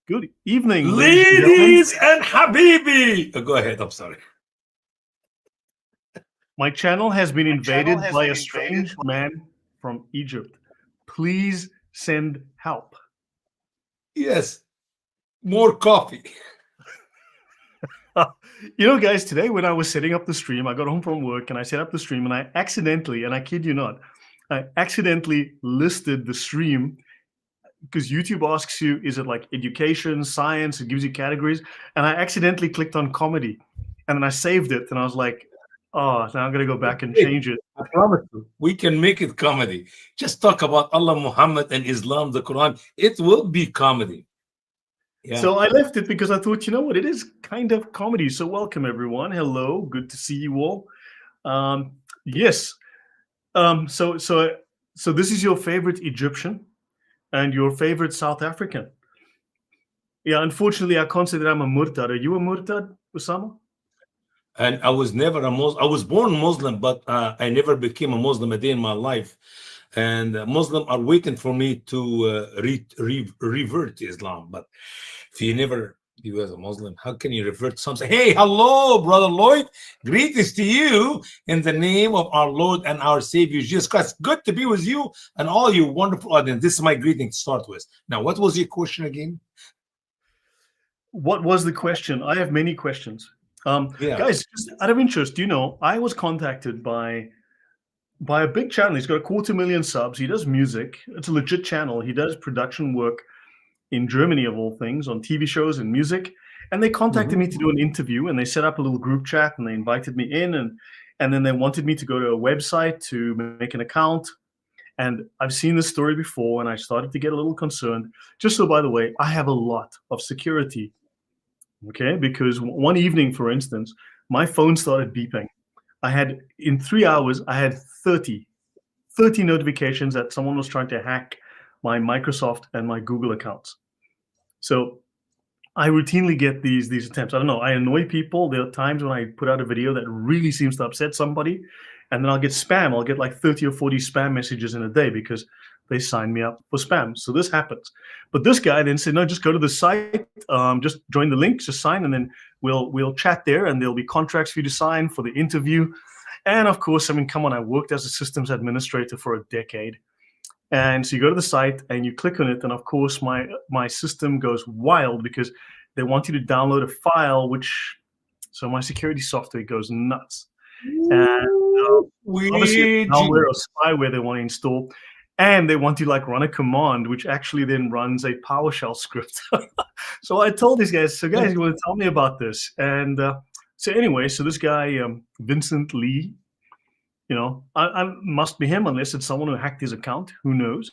Good evening, ladies and Habibi. Go ahead. I'm sorry. My channel has been invaded by a strange man from Egypt. Please send help. Yes, more coffee. Guys, today when I was setting up the stream, I got home from work and I set up the stream and I accidentally, and I kid you not, I accidentally listed the stream because YouTube asks you, is it like education, science? It gives you categories. And I accidentally clicked on comedy and then I saved it and I was like, oh, now I'm going to go back and change it. I promise you, we can make it comedy. Just talk about Allah, Muhammad, and Islam, the Quran. It will be comedy. Yeah. So I left it because I thought, you know what, it is kind of comedy. So welcome, everyone. Hello. Good to see you all. Yes. So this is your favorite Egyptian and your favorite South African. Yeah, unfortunately, I can't say that I'm a murtad. Are you a murtad, Usama? And I was never a Muslim. I was born Muslim, but I never became a Muslim a day in my life. And Muslims are waiting for me to revert to Islam. But if you as a Muslim, how can you revert to something? Hey, hello, Brother Lloyd. Greetings to you in the name of our Lord and our Savior, Jesus Christ. Good to be with you and all you wonderful audience. This is my greeting to start with. Now, what was your question again? What was the question? I have many questions. Guys, just out of interest, I was contacted by a big channel. He's got 250,000 subs. He does music. It's a legit channel. He does production work in Germany, of all things, on TV shows and music. And they contacted me to do an interview, and they set up a little group chat, and they invited me in, and then they wanted me to go to a website to make an account. And I've seen this story before, and I started to get a little concerned. Just so, by the way, I have a lot of security, okay? Because one evening, for instance, my phone started beeping. In 3 hours, I had 30 notifications that someone was trying to hack my Microsoft and my Google accounts. So I routinely get these attempts. I don't know. I annoy people. There are times when I put out a video that really seems to upset somebody, and then I'll get spam. I'll get like 30 or 40 spam messages in a day because they signed me up for spam. So this happens. But this guy then said, no, just go to the site, just join the link, just sign, and then we'll chat there, and there'll be contracts for you to sign for the interview. And of course, I mean, come on, I worked as a systems administrator for a decade. And so you go to the site and you click on it, and of course my system goes wild because they want you to download a file, so my security software goes nuts. And obviously malware or spyware they want to install, and they want to run a command, which actually then runs a PowerShell script. So I told these guys, so guys, you want to tell me about this? And so anyway, so this guy, Vincent Lee, I must be him unless it's someone who hacked his account. Who knows?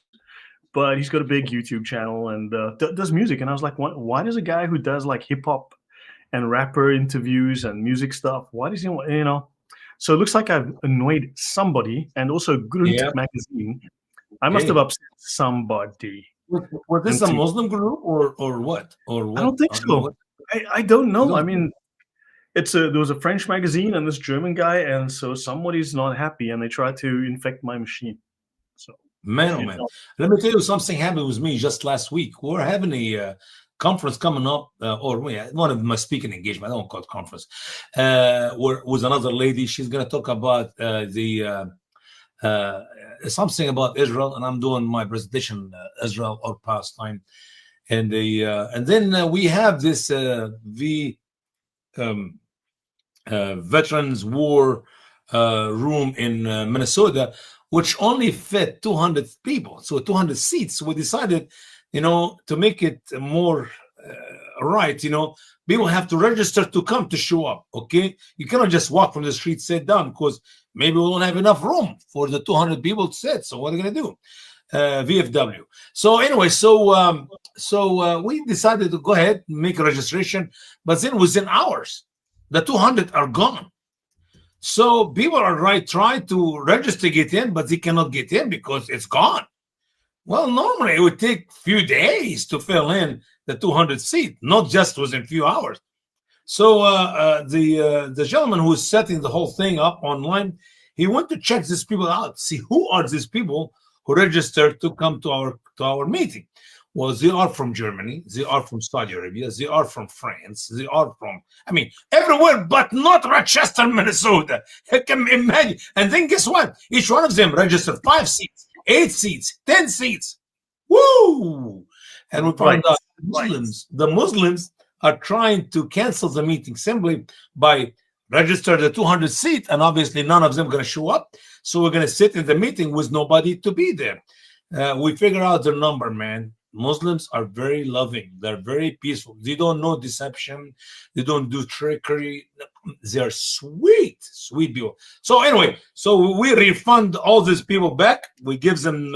But he's got a big YouTube channel and does music. And I was like, why does a guy who does like hip hop and rapper interviews and music stuff, why does he, So it looks like I've annoyed somebody, and also Grunt magazine. I must have upset somebody. Was this a Muslim group or what? Or what? I don't think so. I don't know. I mean, there was a French magazine and this German guy, and so somebody's not happy, and they tried to infect my machine. So, man, oh man, let me tell you something happened with me just last week. We're having a conference coming up, or one of my speaking engagement. I don't call it conference. With another lady, she's going to talk about something about Israel, and I'm doing my presentation, Israel or Palestine, and then we have this Veterans War room in Minnesota, which only fit 200 people, so 200 seats. So we decided, to make it more right, people have to register to come to show up, okay? You cannot just walk from the street, sit down, because maybe we don't have enough room for the 200 people to sit. So what are we going to do? VFW. So anyway, so we decided to go ahead and make a registration, but then within hours, the 200 are gone. So people are trying to register, get in, but they cannot get in because it's gone. Well, normally it would take a few days to fill in the 200 seat, not just within a few hours. So the gentleman who is setting the whole thing up online, he went to check these people out, see who are these people who registered to come to our meeting. Well, they are from Germany, they are from Saudi Arabia, they are from France, they are from, I mean, everywhere, but not Rochester, Minnesota. You can imagine. And then guess what? Each one of them registered 5 seats, 8 seats, 10 seats. Woo! And we found out the Muslims are trying to cancel the meeting simply by register the 200 seat, and obviously none of them are going to show up. So we're going to sit in the meeting with nobody to be there. We figure out their number, man. Muslims are very loving. They're very peaceful. They don't know deception. They don't do trickery. They're sweet, sweet people. So anyway, so we refund all these people back. We give them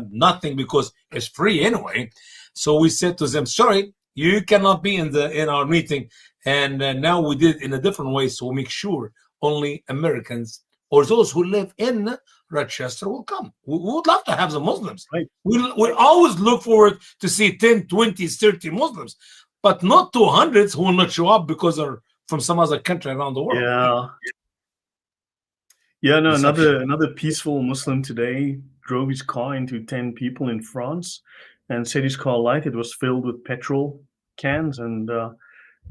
nothing because it's free anyway. So we said to them, sorry, you cannot be in our meeting. And now we did it in a different way. So we make sure only Americans or those who live in Rochester will come. We would love to have the Muslims. Right. We always look forward to see 10, 20, 30 Muslims, but not 200 who will not show up because they're from some other country around the world. Yeah. Yeah, no, another peaceful Muslim today drove his car into 10 people in France and set his car alight. It was filled with petrol cans and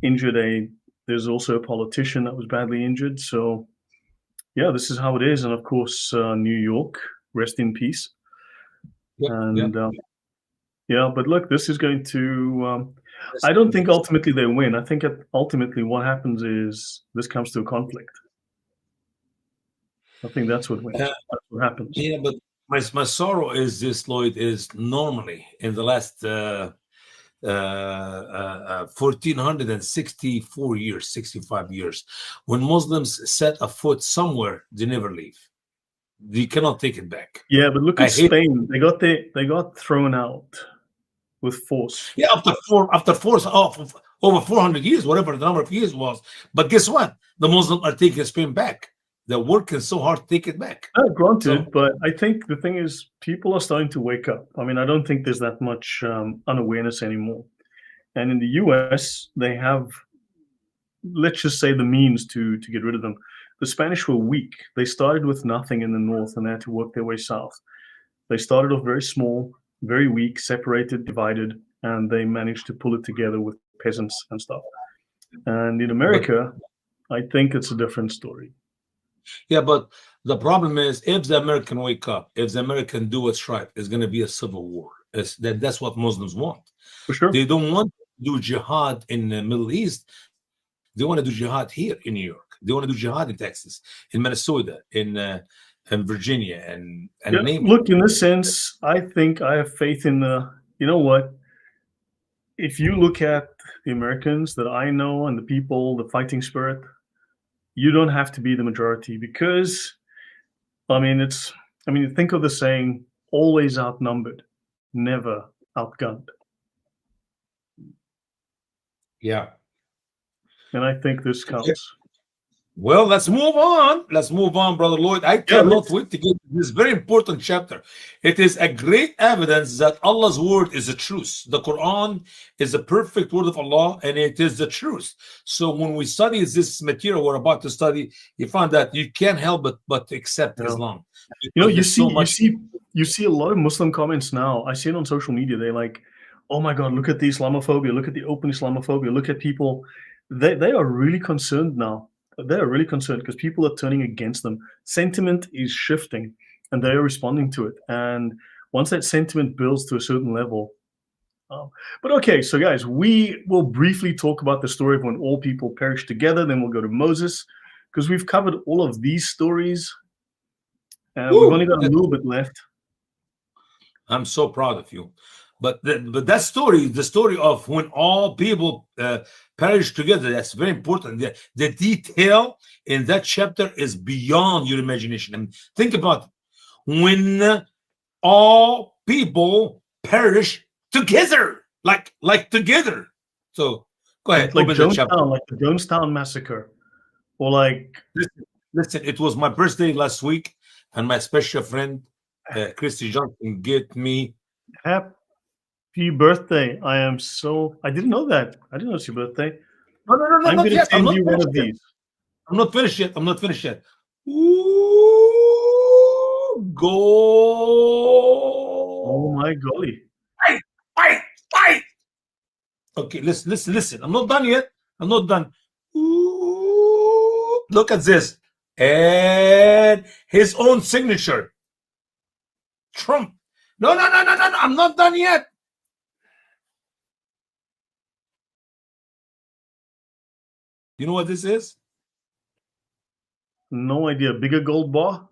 injured there's also a politician that was badly injured. So yeah, this is how it is. And of course, New York, rest in peace. Yep, and yeah, but look, this is going to, I don't think ultimately they win. I think ultimately what happens is this comes to a conflict. I think that's what wins. That's what happens. Yeah, but my sorrow is this, Lloyd, is normally in the last 1464 years, 65 years, when Muslims set a foot somewhere, they never leave. You cannot take it back. Yeah, but look at Spain. They got thrown out with force. Yeah, after force of over 400 years, whatever the number of years was. But guess what? The Muslims are taking Spain back. They're working so hard to take it back. Granted, but I think the thing is, people are starting to wake up. I mean, I don't think there's that much unawareness anymore. And in the US, they have, let's just say, the means to get rid of them. The Spanish were weak. They started with nothing in the north and they had to work their way south. They started off very small, very weak, separated, divided, and they managed to pull it together with peasants and stuff. And in America, I think it's a different story. Yeah, but the problem is, if the American wake up, if the American do what's right, it's going to be a civil war. That's what Muslims want. For sure. They don't want to do jihad in the Middle East. They want to do jihad here in New York. They want to do jihad in Texas, in Minnesota, in Virginia, and yeah, look, in this sense, I think I have faith in you know what? If you look at the Americans that I know and the people, the fighting spirit, you don't have to be the majority because, I mean, think of the saying, always outnumbered, never outgunned. Yeah. And I think this counts. Well, let's move on. Let's move on, Brother Lloyd. I cannot wait to get to this very important chapter. It is a great evidence that Allah's word is the truth. The Quran is the perfect word of Allah, and it is the truth. So when we study this material we're about to study, you find that you can't help but accept Islam. You know, you see a lot of Muslim comments now. I see it on social media. They're like, oh my God, look at the Islamophobia, look at the open Islamophobia, look at people. They are really concerned now. They're really concerned because people are turning against them. Sentiment is shifting and they are responding to it. And once that sentiment builds to a certain level. But okay, so guys, we will briefly talk about the story of when all people perished together. Then we'll go to Moses because we've covered all of these stories. We've only got a little bit left. I'm so proud of you. But that story, the story of when all people perish together, that's very important. The detail in that chapter is beyond your imagination. I mean, think about it. When all people perish together, like together. So go ahead. Like the Jonestown massacre, or like. Listen, it was my birthday last week, and my special friend Christy Johnson gave me. Happy birthday. I didn't know that. I didn't know it's your birthday. No, I'm going to send you one of these. I'm not finished yet. Ooh, go. Oh my golly. Hey. Okay, listen. I'm not done yet. I'm not done. Ooh, look at this. And his own signature. Trump. No. I'm not done yet. You know what this is? No idea. Bigger gold bar?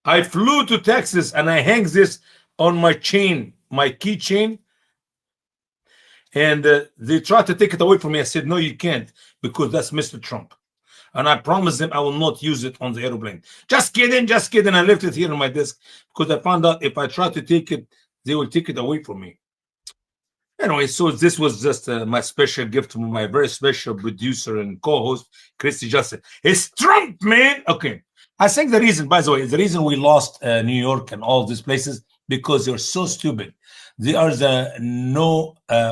I flew to Texas and I hang this on my chain, my keychain. And they tried to take it away from me. I said, no, you can't, because that's Mr. Trump. And I promised them I will not use it on the airplane. Just kidding. I left it here on my desk because I found out if I try to take it, they will take it away from me. Anyway, so this was just my special gift from my very special producer and co-host, Christy Justin. It's Trump, man. Okay. I think the reason, by the way, the reason we lost New York and all these places, because they're so stupid. They are the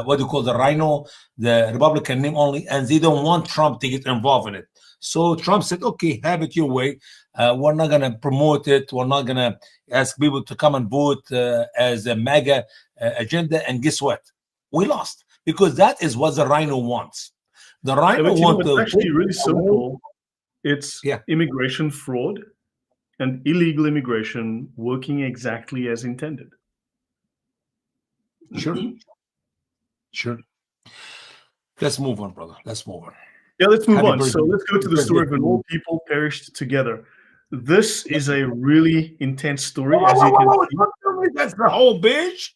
what do you call the rhino, the Republican name only, and they don't want Trump to get involved in it. So Trump said, okay, have it your way. We're not going to promote it. We're not going to ask people to come and vote as a MAGA agenda. And guess what? We lost, because that is what the rhino wants. The rhino wants to... It's actually really simple. It's immigration fraud and illegal immigration working exactly as intended. Sure. Let's move on, brother. Let's move on. Yeah, let's move on. So let's go to the story of when all people perished together. This is a really intense story, as you can see. That's the whole bitch.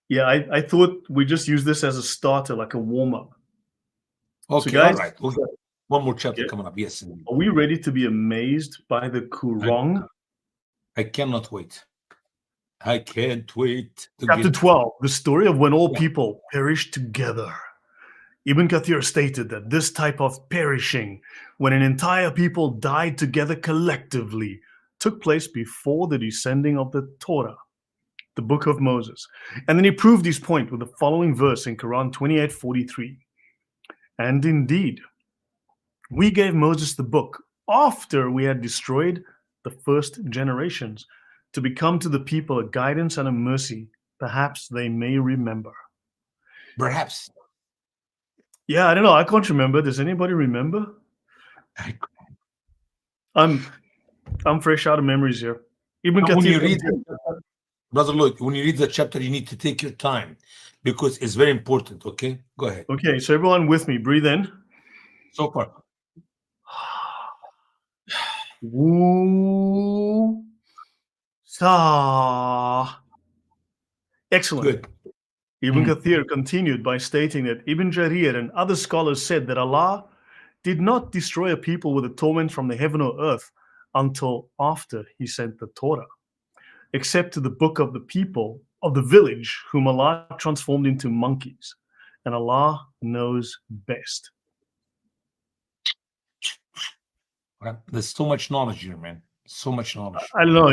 Yeah, I thought we just use this as a starter, like a warm-up. Okay, so guys, all right. We'll get one more chapter coming up. Yes. Are we ready to be amazed by the Quran? I cannot wait. I can't wait. Chapter 12, the story of when all people perished together. Ibn Kathir stated that this type of perishing, when an entire people died together collectively, took place before the descending of the Torah, the book of Moses. And then he proved his point with the following verse in Quran 28:43. And indeed, we gave Moses the book after we had destroyed the first generations, to become to the people a guidance and a mercy. Perhaps they may remember. Perhaps. Yeah, I don't know. I can't remember. Does anybody remember? I'm fresh out of memories here. Even when you read, Brother Lloyd, when you read the chapter, you need to take your time, because it's very important. Okay, go ahead. Okay, so everyone with me, breathe in. So far. Woo. Sa. Excellent. Good. Ibn Kathir continued by stating that Ibn Jarir and other scholars said that Allah did not destroy a people with a torment from the heaven or earth until after he sent the Torah, except to the book of the people of the village whom Allah transformed into monkeys, and Allah knows best. There's so much knowledge here, man. So much knowledge. I don't know.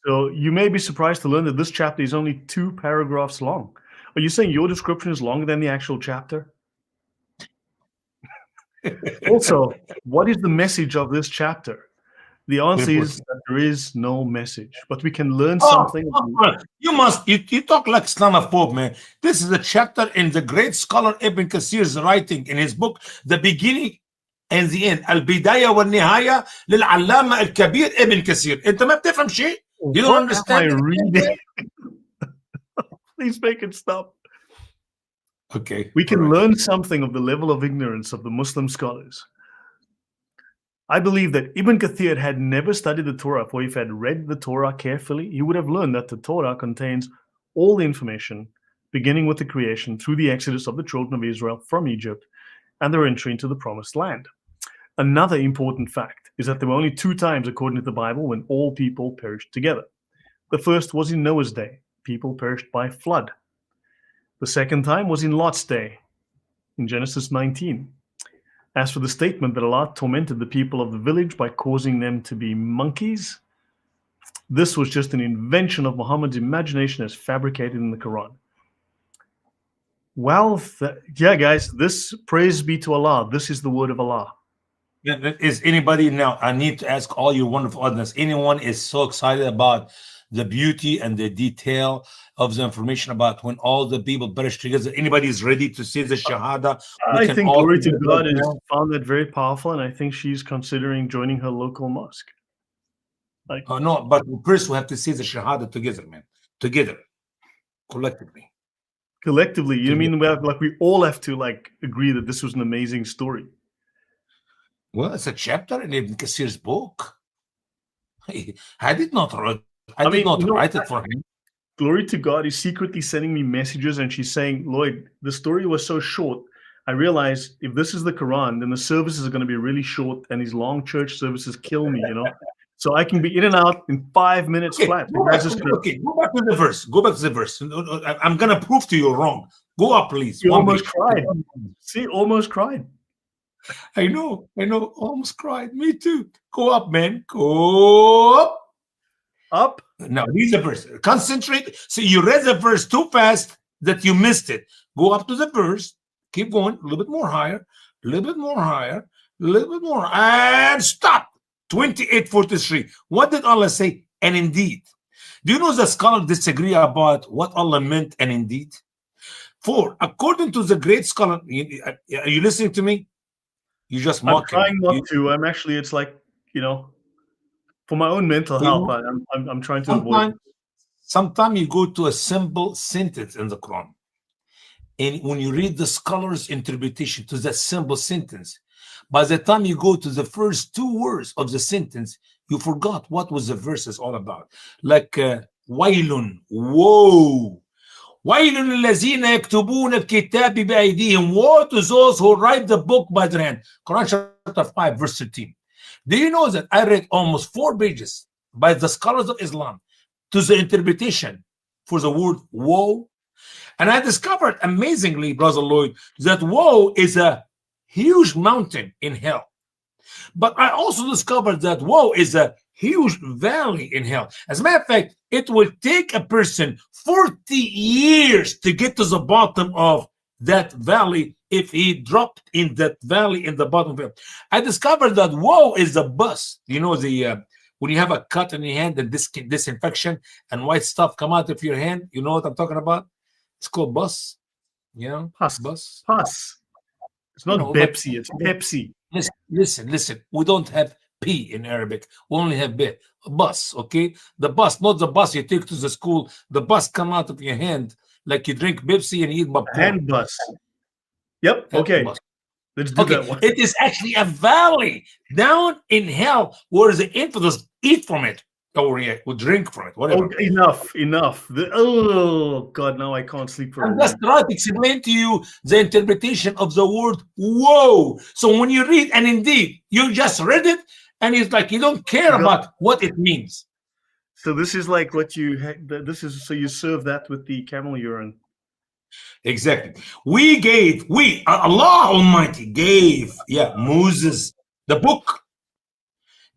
So you may be surprised to learn that this chapter is only 2 paragraphs long. Are you saying your description is longer than the actual chapter? Also, what is the message of this chapter? The answer is that there is no message, but we can learn something. You talk like Islamophobe, man. This is a chapter in the great scholar Ibn Kathir's writing in his book, The Beginning and the End. Al-Bidaya wal-Nihaya lil-Allama al-Kabir Ibn Kathir. أنت ما بتفهم شيء? You don't understand? Please make it stop. Okay. We can learn something of the level of ignorance of the Muslim scholars. I believe that Ibn Kathir had never studied the Torah, for if he had read the Torah carefully, he would have learned that the Torah contains all the information, beginning with the creation through the exodus of the children of Israel from Egypt and their entry into the promised land. Another important fact is that there were only 2 times, according to the Bible, when all people perished together. The first was in Noah's day. People perished by flood. The second time was in Lot's day, in Genesis 19. As for the statement that Allah tormented the people of the village by causing them to be monkeys, this was just an invention of Muhammad's imagination as fabricated in the Quran. Well, yeah, guys, this, praise be to Allah. This is the word of Allah. Is anybody now? I need to ask all your wonderful audience. Anyone is so excited about the beauty and the detail of the information about when all the people perish together. Anybody is ready to say the Shahada? I think glory to God has found that very powerful, and I think she's considering joining her local mosque. Like, no, but first we have to say the Shahada together, man. Together, collectively. Collectively, you mean we all have to like agree that this was an amazing story? Well, it's a chapter in Ibn Kathir's book. I did not write it for him. Glory to God is secretly sending me messages, and she's saying, Lloyd, the story was so short. I realized if this is the Quran, then the services are going to be really short, and these long church services kill me, So I can be in and out in 5 minutes flat. Go back to the verse. Go back to the verse. I'm going to prove to you wrong. Go up, please. You almost cried. See, almost cried. I know. Almost cried. Me too. Go up, man. Go up. Up. Now, read the verse. Concentrate. So you read the verse too fast that you missed it. Go up to the verse. Keep going. A little bit more higher. A little bit more higher. A little bit more. And stop. 28:43. What did Allah say? And indeed. Do you know the scholars disagree about what Allah meant and indeed? For according to the great scholar, are you listening to me? You just mocking. I'm trying not to. I'm actually. It's like for my own mental health. I'm trying to avoid. Sometimes you go to a simple sentence in the Quran, and when you read the scholar's interpretation to that simple sentence, by the time you go to the first 2 words of the sentence, you forgot what was the verse is all about. Like wailun, woe. Wailun allazina yaktubuna al-kitabi bi-aydihim. Woe to those who write the book by their hand. Quran chapter 5, verse 13. Do you know that I read almost 4 pages by the scholars of Islam to the interpretation for the word woe? And I discovered amazingly, Brother Lloyd, that woe is a huge mountain in hell. But I also discovered that woe is a huge valley in hell. As a matter of fact, it will take a person 40 years to get to the bottom of that valley if he dropped in that valley in the bottom of it. I discovered that woe is the bus. You know, when you have a cut in your hand and disinfection and white stuff come out of your hand, you know what I'm talking about? It's called bus. Pus. Bus. Pus. It's not Pepsi, it's Pepsi. Listen. We don't have P in Arabic. We only have B. Bus, okay? The bus, not the bus you take to the school. The bus come out of your hand like you drink Pepsi and you eat popcorn. Hand bus. Yep, okay. Bus. Let's do that one. It is actually a valley down in hell where the infidels eat from it. Or would drink from it, whatever. Oh, enough. Oh, God, now I can't sleep for a while. Just try to explain to you the interpretation of the word woe. So when you read, and indeed, you just read it, and it's like you don't care about what it means. So this is like what so you serve that with the camel urine. Exactly. Allah Almighty gave, Moses the book.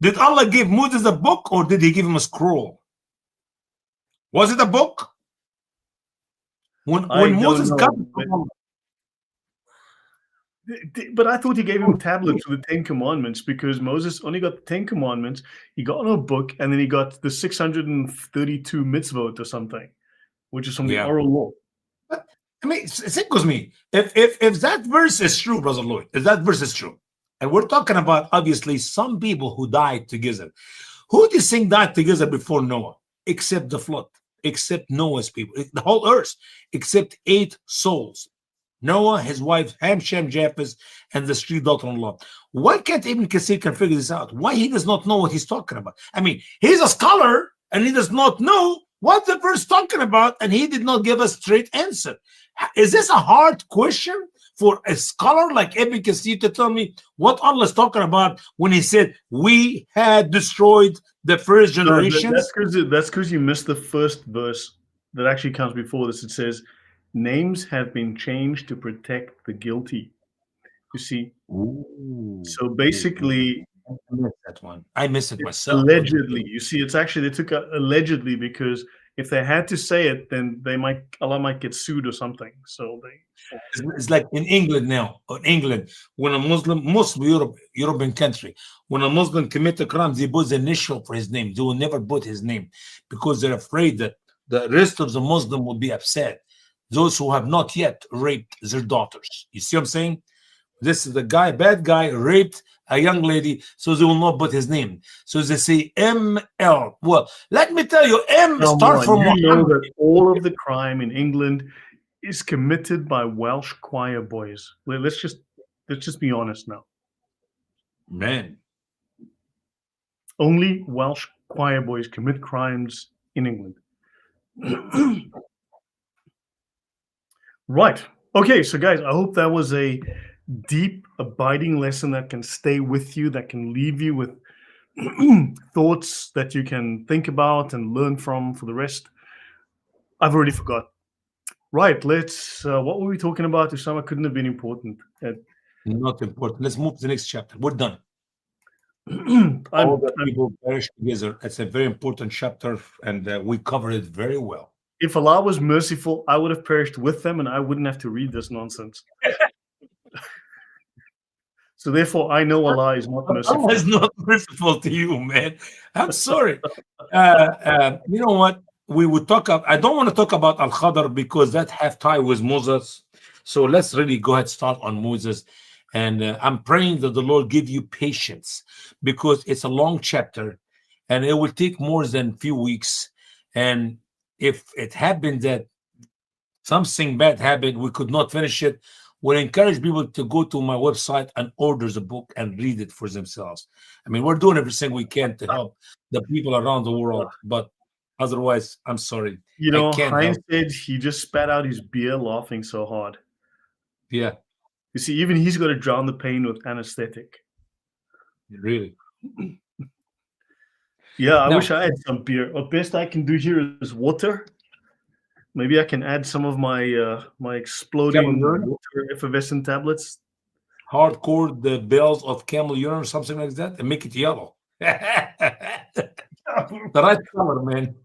Did Allah give Moses a book or did he give him a scroll? Was it a book? When Moses got but I thought he gave him tablets with the 10 Commandments because Moses only got the 10 Commandments. He got no book, and then he got the 632 mitzvot or something, which is from the oral law. But, I mean, think with me. If that verse is true, Brother Lloyd, if that verse is true, and we're talking about, obviously, some people who died together. Who do you think died together before Noah? Except the flood, except Noah's people, the whole earth, except 8 souls. Noah, his wife, Ham, Shem, Japheth, and the 3 daughter-in-law. Why can't Ibn Kathir can figure this out? Why he does not know what he's talking about? I mean, he's a scholar, and he does not know what the verse talking about, and he did not give a straight answer. Is this a hard question for a scholar like Ibn Kathir to tell me what Allah is talking about when he said we had destroyed the first generation? That's because you missed the first verse that actually comes before this. It says, names have been changed to protect the guilty. You see? Ooh. So basically, I missed that one. I missed it myself. Allegedly. You see, it's actually, they took out allegedly because if they had to say it, then Allah might get sued or something. So it's like in England now. In England, when a Muslim, most European country, when a Muslim commit a crime, they put the initial for his name. They will never put his name because they're afraid that the rest of the Muslim will be upset. Those who have not yet raped their daughters. You see what I'm saying? This is the guy, bad guy, raped a young lady, so they will not put his name. So they say ML. Well, let me tell you, M starts from you know Muhammad. that all of the crime in England is committed by Welsh choir boys. Let's just be honest now. Man. Only Welsh choir boys commit crimes in England. Right. Okay, so guys, I hope that was a deep, abiding lesson that can stay with you, that can leave you with thoughts that you can think about and learn from for the rest. I've already forgot. Right, let's, what were we talking about? Usama, couldn't have been important. Not important. Let's move to the next chapter. We're done. All the people perish together. It's a very important chapter, and we covered it very well. If Allah was merciful, I would have perished with them, and I wouldn't have to read this nonsense. So therefore, I know Allah is not merciful. Allah is not merciful to you, man. I'm sorry. You know what? We would talk. I don't want to talk about Al-Khadr because that have tie with Moses. So let's really go ahead and start on Moses. And I'm praying that the Lord give you patience because it's a long chapter, and it will take more than a few weeks. And if it happened that something bad happened, we could not finish it, we'll encourage people to go to my website and order the book and read it for themselves. I mean, we're doing everything we can to help the people around the world, but otherwise, I'm sorry. You know, Heinz said he just spat out his beer laughing so hard. Yeah. You see, even he's got to drown the pain with anesthetic. Really? Yeah, I wish I had some beer. The best I can do here is water. Maybe I can add some of my my exploding water effervescent tablets. Hardcore the bells of camel urine or something like that, and make it yellow. The right color, man.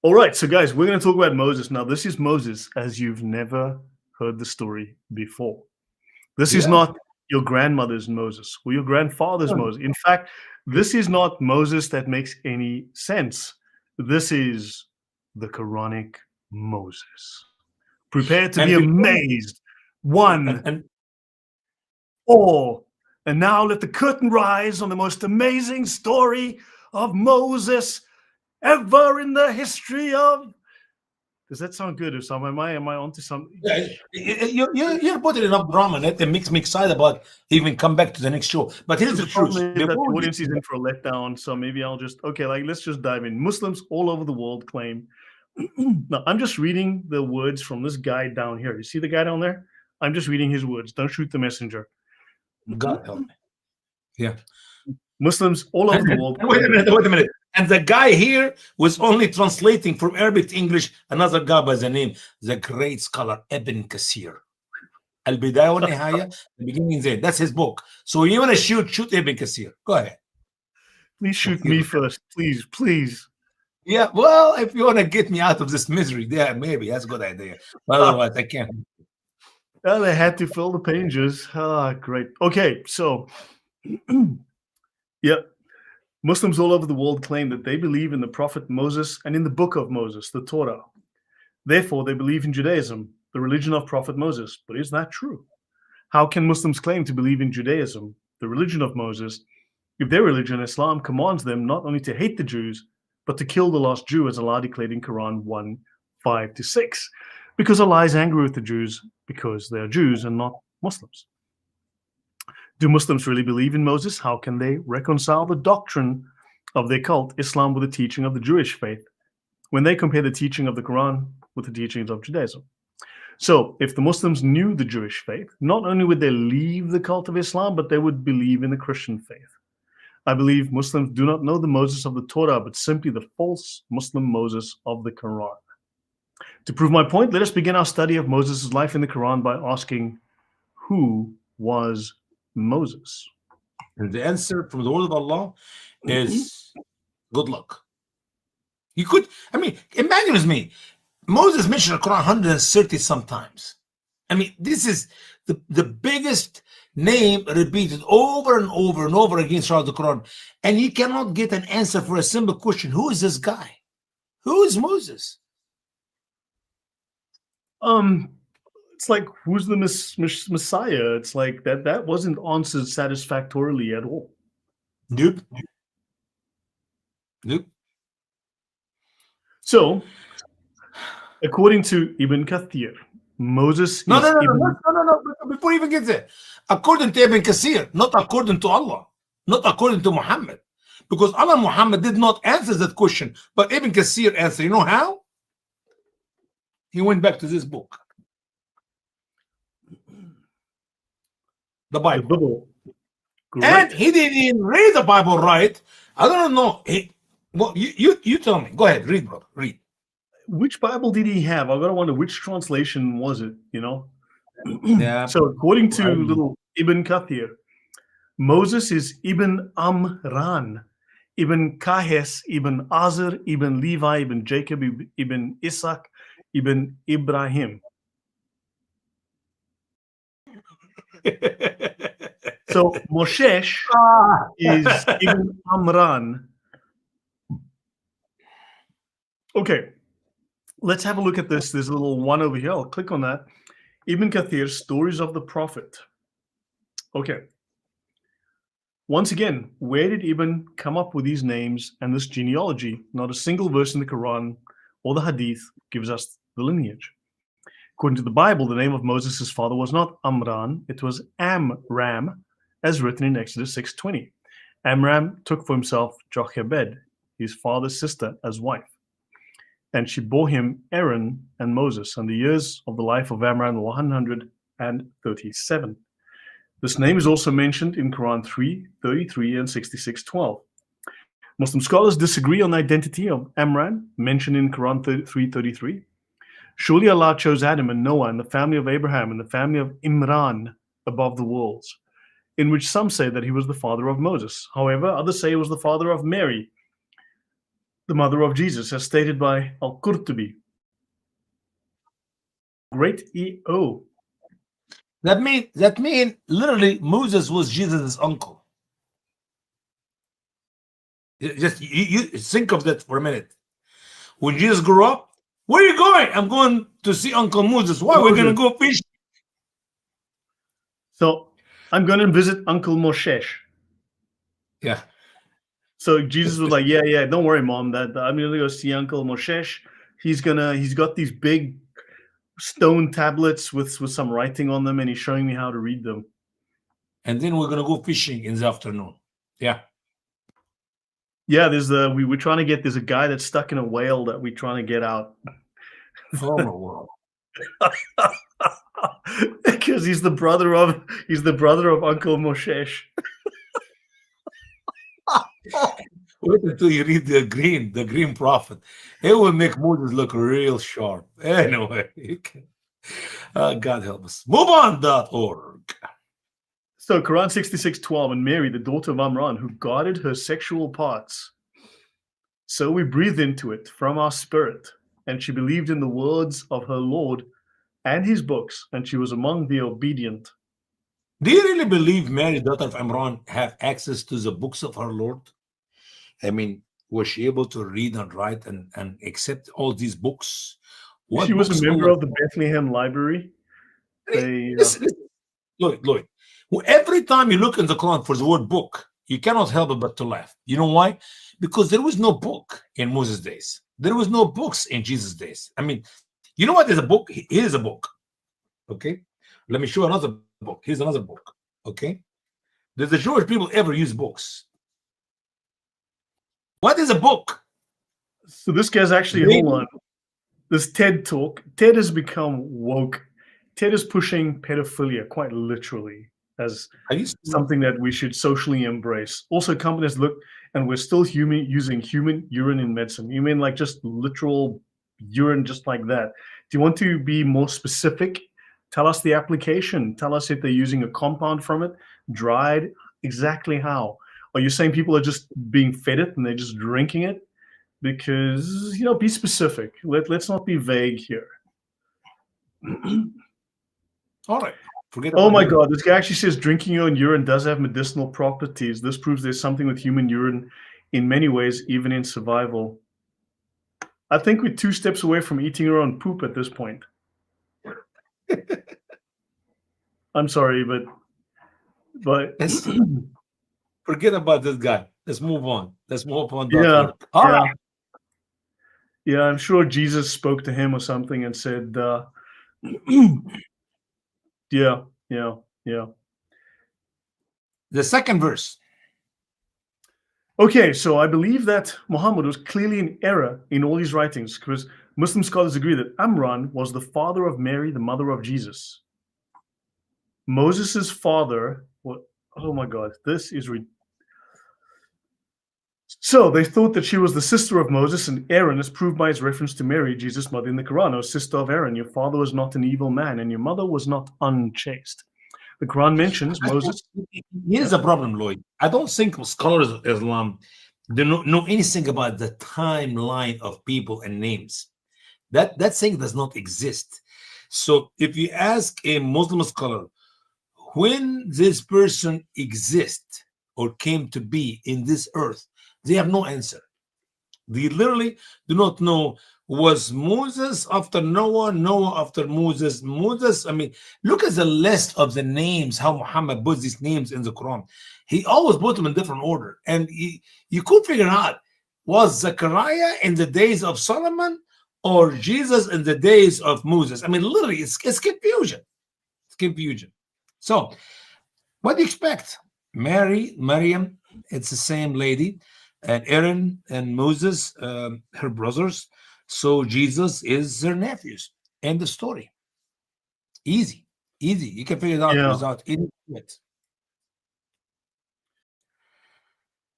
All right, so guys, we're going to talk about Moses now. This is Moses as you've never heard the story before. This is not your grandmother's Moses or your grandfather's Moses. In fact, this is not Moses that makes any sense. This is the Quranic Moses. Prepare to be amazed. One, and now let the curtain rise on the most amazing story of Moses ever in the history of. Does that sound good, Usama? Am I onto something? Yeah, you're putting enough drama in it. It makes me excited about even come back to the next show. But here's the truth: the audience is in for a letdown. So maybe I'll just let's just dive in. Muslims all over the world claim. Now I'm just reading the words from this guy down here. You see the guy down there? I'm just reading his words. Don't shoot the messenger. God help me. Yeah. Muslims all over the world. Wait a minute. And the guy here was only translating from Arabic to English another guy by the name, the great scholar Ibn Kathir. Al-Bidayah wa Nihaya, the beginning there. That's his book. So you want to shoot Ibn Kathir. Go ahead. Please shoot me first. Please. Yeah, well, if you want to get me out of this misery, yeah, maybe. That's a good idea. But otherwise, I can't. Well, they had to fill the pages. Great. Okay, so, Muslims all over the world claim that they believe in the prophet Moses and in the book of Moses, the Torah. Therefore, they believe in Judaism, the religion of prophet Moses. But is that true? How can Muslims claim to believe in Judaism, the religion of Moses, if their religion, Islam, commands them not only to hate the Jews, but to kill the lost Jew, as Allah declared in Quran 1:5-6? Because Allah is angry with the Jews because they are Jews and not Muslims. Do Muslims really believe in Moses? How can they reconcile the doctrine of their cult, Islam, with the teaching of the Jewish faith, when they compare the teaching of the Quran with the teachings of Judaism? So, if the Muslims knew the Jewish faith, not only would they leave the cult of Islam, but they would believe in the Christian faith. I believe Muslims do not know the Moses of the Torah, but simply the false Muslim Moses of the Quran. To prove my point, let us begin our study of Moses' life in the Quran by asking, who was Moses? And the answer from the word of Allah is good luck. You could, I mean, imagine with me, Moses mentioned the Quran 130 sometimes. I mean, this is the biggest name repeated over and over and over again throughout the Quran. And you cannot get an answer for a simple question. Who is this guy? Who is Moses? It's like, who's the Messiah? It's like that wasn't answered satisfactorily at all. Nope. Nope. So, according to Ibn Kathir, Moses no. Before you even get there, according to Ibn Kathir, not according to Allah, not according to Muhammad, because Allah and Muhammad did not answer that question, but Ibn Kathir answered. You know how? He went back to this book, the Bible. And he didn't even read the Bible right. I don't know. Well, you tell me. Go ahead, read, brother. Read. Which Bible did he have? I gotta wonder which translation was it. You know. Yeah. So according to little Ibn Kathir, Moses is Ibn Amran, Ibn Kahes, Ibn Azar, Ibn Levi, Ibn Jacob, Ibn Isaac, Ibn Ibrahim. So Moshesh is Ibn Amran. Okay, let's have a look at this. There's a little one over here. I'll click on that. Ibn Kathir, Stories of the Prophet. Okay. Once again, where did Ibn come up with these names and this genealogy? Not a single verse in the Quran or the Hadith gives us the lineage. According to the Bible, the name of Moses' father was not Amran, it was Amram, as written in Exodus 6:20. Amram took for himself Jochebed, his father's sister, as wife. And she bore him Aaron and Moses, and the years of the life of Amram were 137. This name is also mentioned in Quran 3:33 and 66:12. Muslim scholars disagree on the identity of Amram, mentioned in Quran 3:33. Surely Allah chose Adam and Noah and the family of Abraham and the family of Imran above the worlds, in which some say that he was the father of Moses. However, others say he was the father of Mary, the mother of Jesus, as stated by Al-Qurtubi. Great EO. That mean literally Moses was Jesus' uncle. Just you think of that for a minute. When Jesus grew up, where are you going? I'm going to see Uncle Moses. Why? We're going to go fishing. So I'm going to visit Uncle Moshesh. Yeah. So Jesus was like, yeah, don't worry, Mom. That I'm going to go see Uncle Moshesh. He's got these big stone tablets with some writing on them, and he's showing me how to read them. And then we're going to go fishing in the afternoon. Yeah. Yeah, we're trying to get, there's a guy that's stuck in a whale that we're trying to get out. Oh my world. Because he's the brother of Uncle Moshesh. Wait until you read the Green Prophet. It will make Moses look real sharp. Anyway, God help us. MoveOn.org. So Quran 66:12, and Mary, the daughter of Amran, who guarded her sexual parts. So we breathed into it from our spirit, and she believed in the words of her Lord and his books, and she was among the obedient. Do you really believe Mary, daughter of Amran, have access to the books of her Lord? I mean, was she able to read and write and accept all these books? She was a member of the Bethlehem Library. Listen, Lloyd. Every time you look in the Quran for the word book, you cannot help it but to laugh. You know why? Because there was no book in Moses' days. There was no books in Jesus' days. I mean, you know what is a book? Here's a book. Okay? Let me show another book. Here's another book. Okay? Did the Jewish people ever use books? What is a book? So this guy's actually, hold on. This TED Talk. TED has become woke. TED is pushing pedophilia quite literally as something that we should socially embrace. Also, companies look, and we're still using human urine in medicine. You mean like just literal urine just like that? Do you want to be more specific? Tell us the application. Tell us if they're using a compound from it, dried, exactly how. Are you saying people are just being fed it and they're just drinking it? because, be specific. Let's not be vague here. All right. Oh my God, this guy actually says drinking your own urine does have medicinal properties. This proves there's something with human urine in many ways, even in survival. I think we're 2 steps away from eating our own poop at this point. I'm sorry, but forget about this guy. Let's move on. Yeah, yeah. Yeah, I'm sure Jesus spoke to him or something and said, yeah. The second verse. Okay, so I believe that Muhammad was clearly in error in all his writings, because Muslim scholars agree that Amran was the father of Mary, the mother of Jesus. Moses' father, oh my God, this is so they thought that she was the sister of Moses and Aaron, as proved by his reference to Mary, Jesus' mother in the Quran. O sister of Aaron, your father was not an evil man, and your mother was not unchaste. The Quran mentions Moses. Here's a problem, Lloyd. I don't think scholars of Islam don't know anything about the timeline of people and names. That thing does not exist. So if you ask a Muslim scholar when this person exists or came to be in this earth, they have no answer. They literally do not know. Was Moses after Noah, Noah after Moses? I mean, look at the list of the names, how Muhammad puts these names in the Quran. He always put them in different order. And you could figure out, was Zechariah in the days of Solomon or Jesus in the days of Moses? I mean, literally, it's confusion. It's confusion. So, what do you expect? Maryam, it's the same lady. And Aaron and Moses, her brothers. So Jesus is their nephews. End of story. Easy. You can figure it out without any it.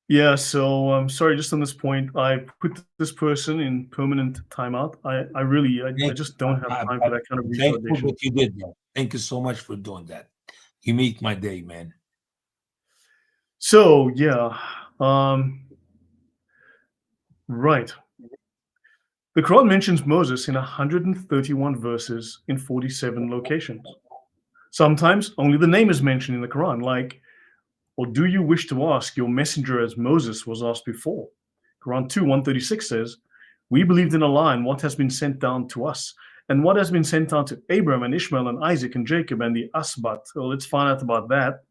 Yeah, so I'm sorry, just on this point, I put this person in permanent timeout. I just don't have time for that kind of retardation. Thank you for what you did there. Thank you so much for doing that. You make my day, man. So yeah, right. The Quran mentions Moses in 131 verses in 47 locations. Sometimes only the name is mentioned in the Quran, like, or do you wish to ask your messenger as Moses was asked before? Quran 2:136 says, we believed in Allah and what has been sent down to us, and what has been sent down to Abraham and Ishmael and Isaac and Jacob and the Asbat. So let's find out about that.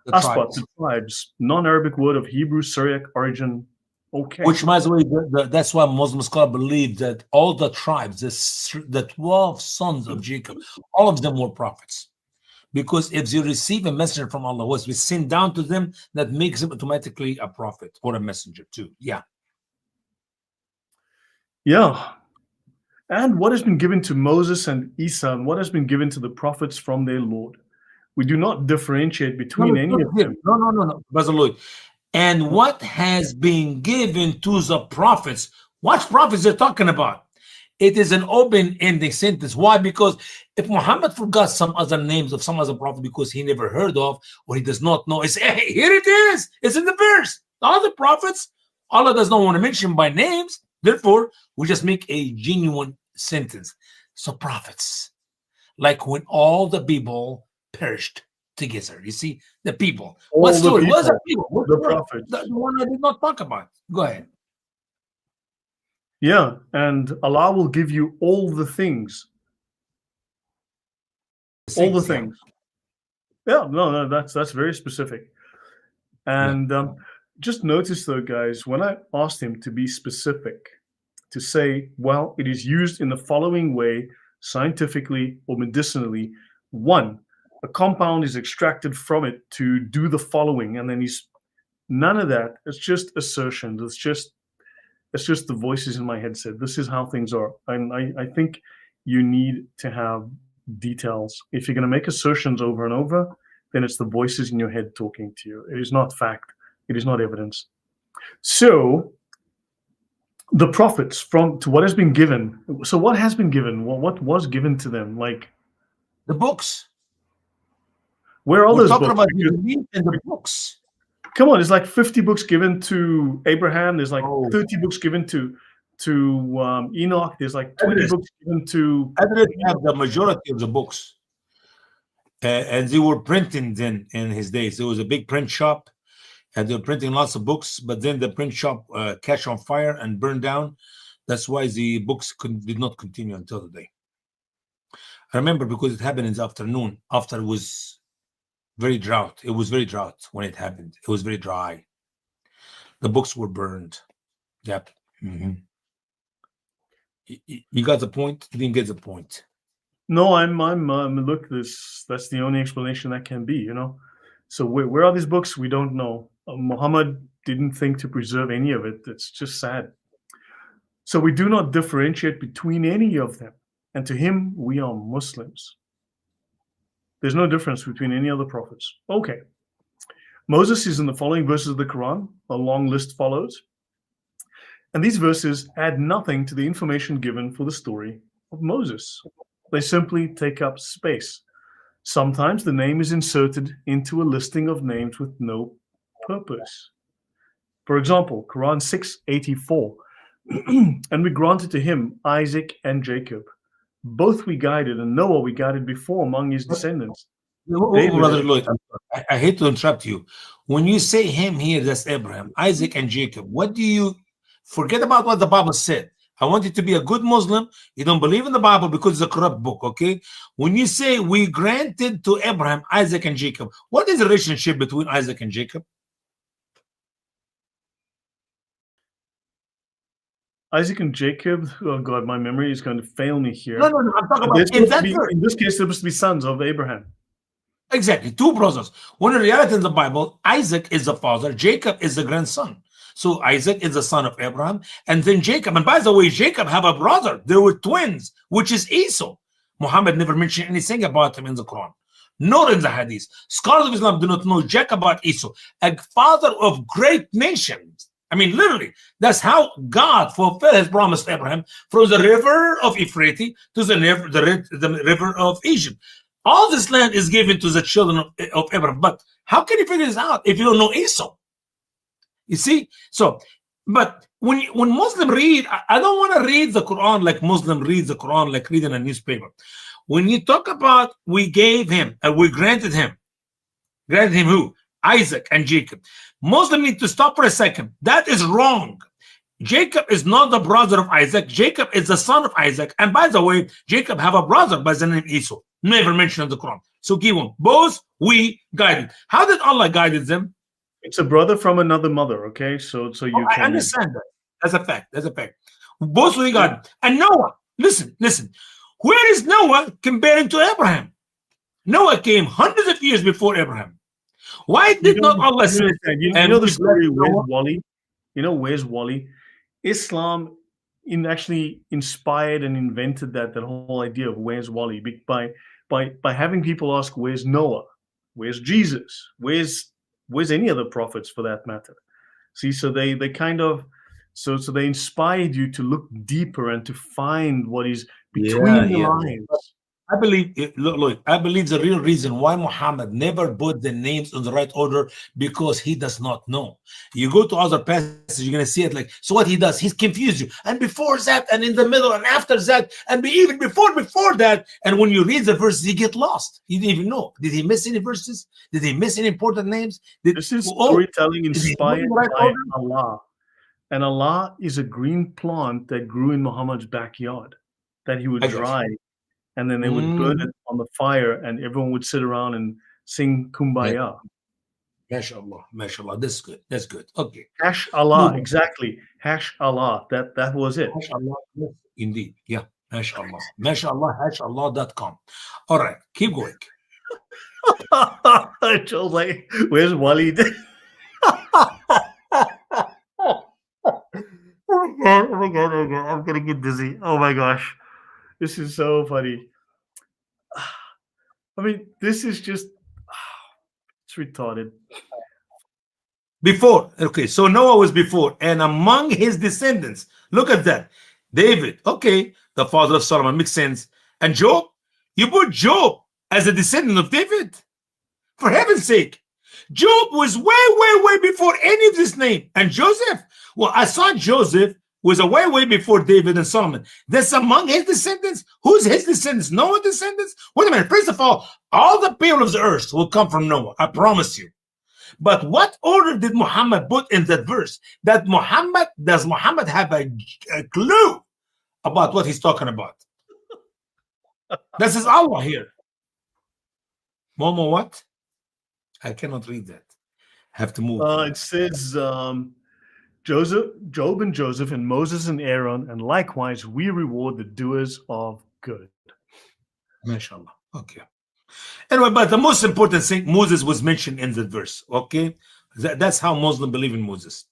Asbat, the tribes, non-Arabic word of Hebrew Syriac origin. Okay. Which, by the way, that's why Muslim scholars believe that all the tribes, the 12 sons of Jacob, all of them were prophets. Because if they receive a messenger from Allah, was sent down to them, that makes them automatically a prophet or a messenger too. Yeah. Yeah. And what has been given to Moses and Isa, and what has been given to the prophets from their Lord. We do not differentiate between any of them. No, Brother Lloyd. And what has been given to the prophets? What prophets they're talking about? It is an open-ending sentence. Why? Because if Muhammad forgot some other names of some other prophet because he never heard of or he does not know, it's hey, here it is. It's in the verse. All the prophets, Allah does not want to mention by names. Therefore, we just make a genuine sentence. So prophets, like when all the people perished together. You see, the people. What story? What's the people? The prophets. The one I did not talk about. Go ahead. Yeah, and Allah will give you all the things. All the things. Yeah, no, that's very specific. And just notice though, guys, when I asked him to be specific, to say, well, it is used in the following way, scientifically or medicinally. One, a compound is extracted from it to do the following, and then he's none of that. It's just assertions. It's just the voices in my head said, this is how things are. And I think you need to have details. If you're going to make assertions over and over, then it's the voices in your head talking to you. It is not fact. It is not evidence. So the prophets to what has been given. So what has been given? What was given to them? Like the books. Where are those books? About in the books. Come on, there's like 50 books given to Abraham. There's like 30 books given to Enoch. There's like 20 books given to. I didn't have the majority of the books, and they were printing then in his days. There was a big print shop, and they were printing lots of books. But then the print shop catch on fire and burned down. That's why the books did not continue until today. I remember because it happened in the afternoon after it was very drought. It was very drought when it happened. It was very dry. The books were burned. Yep. You got the point? You didn't get the point. No, I'm look, that's the only explanation that can be, So where are these books? We don't know. Muhammad didn't think to preserve any of it. It's just sad. So we do not differentiate between any of them. And to him, we are Muslims. There's no difference between any other prophets. Okay. Moses is in the following verses of the Quran. A long list follows. And these verses add nothing to the information given for the story of Moses. They simply take up space. Sometimes the name is inserted into a listing of names with no purpose. For example, Quran 6:84. And we granted to him Isaac and Jacob. Both we guided, and Noah we guided before among his descendants. Brother Lloyd, I hate to interrupt you. When you say him here, that's Abraham, Isaac, and Jacob. What do you forget about what the Bible said? I want you to be a good Muslim. You don't believe in the Bible because it's a corrupt book, okay? When you say we granted to Abraham, Isaac, and Jacob, what is the relationship between Isaac and Jacob? Isaac and Jacob, oh God, my memory is going to fail me here. No, I'm talking about in this case, they're supposed to be sons of Abraham. Exactly, two brothers. When in reality in the Bible, Isaac is the father, Jacob is the grandson. So Isaac is the son of Abraham, and then Jacob. And by the way, Jacob have a brother. They were twins, which is Esau. Muhammad never mentioned anything about him in the Quran, nor in the Hadith. Scholars of Islam do not know jack about Esau, a father of great nations. I mean, literally, that's how God fulfilled his promise to Abraham from the river of Euphrates to the river of Egypt. All this land is given to the children of Abraham. But how can you figure this out if you don't know Esau? You see? So, but when Muslims read, I don't want to read the Quran like Muslim reads the Quran like reading a newspaper. When you talk about we gave him and we granted him who? Isaac and Jacob. Muslims need to stop for a second. That is wrong. Jacob is not the brother of Isaac. Jacob is the son of Isaac. And by the way, Jacob have a brother by the name Esau. Never mentioned in the Quran. So keep on. Both we guided. How did Allah guide them? It's a brother from another mother, okay? So you I understand that. That's a fact. That's a fact. Both we guided. And Noah, listen. Where is Noah comparing to Abraham? Noah came hundreds of years before Abraham. Why did not Allah say? You know the story, where's Wally? You know, where's Wally? Islam actually inspired and invented that whole idea of where's Wally by having people ask, where's Noah? Where's Jesus? Where's any other prophets for that matter? See, so they kind of so they inspired you to look deeper and to find what is between the lines. I believe, look, I believe the real reason why Muhammad never put the names in the right order because he does not know. You go to other passages, you're going to see it like, so what he does, he's confused you. And before that, and in the middle, and after that, and even before that. And when you read the verses, you get lost. You didn't even know. Did he miss any verses? Did he miss any important names? This is storytelling inspired by Allah. And Allah is a green plant that grew in Muhammad's backyard that he would dry. And then they would burn it on the fire, and everyone would sit around and sing Kumbaya. MashaAllah, MashaAllah. That's good. That's good. Okay. Hash Allah, exactly. Hash Allah. That was it. Hash Allah. Yes, indeed. Yeah. MashaAllah. MashaAllah. HashAllah.com. All right. Keep going. Joel's like, where's Waleed? Oh my god, I'm gonna get dizzy. Oh my gosh. This is so funny. I mean, this is just, it's retarded. Before, okay, so Noah was before, and among his descendants, look at that. David, okay, the father of Solomon, makes sense. And Job, you put Job as a descendant of David? For heaven's sake. Job was way before any of this name. And Joseph, well, I saw Joseph was a way before David and Solomon. That's among his descendants. Who's his descendants? Noah's descendants? Wait a minute. First of all the people of the earth will come from Noah. I promise you. But what order did Muhammad put in that verse? Does Muhammad have a clue about what he's talking about? This is Allah here. Momo, what? I cannot read that. I have to move. It says Job and Joseph and Moses and Aaron, and likewise we reward the doers of good. MashaAllah. Okay. Anyway, but the most important thing, Moses was mentioned in that verse. Okay, that's how Muslims believe in Moses.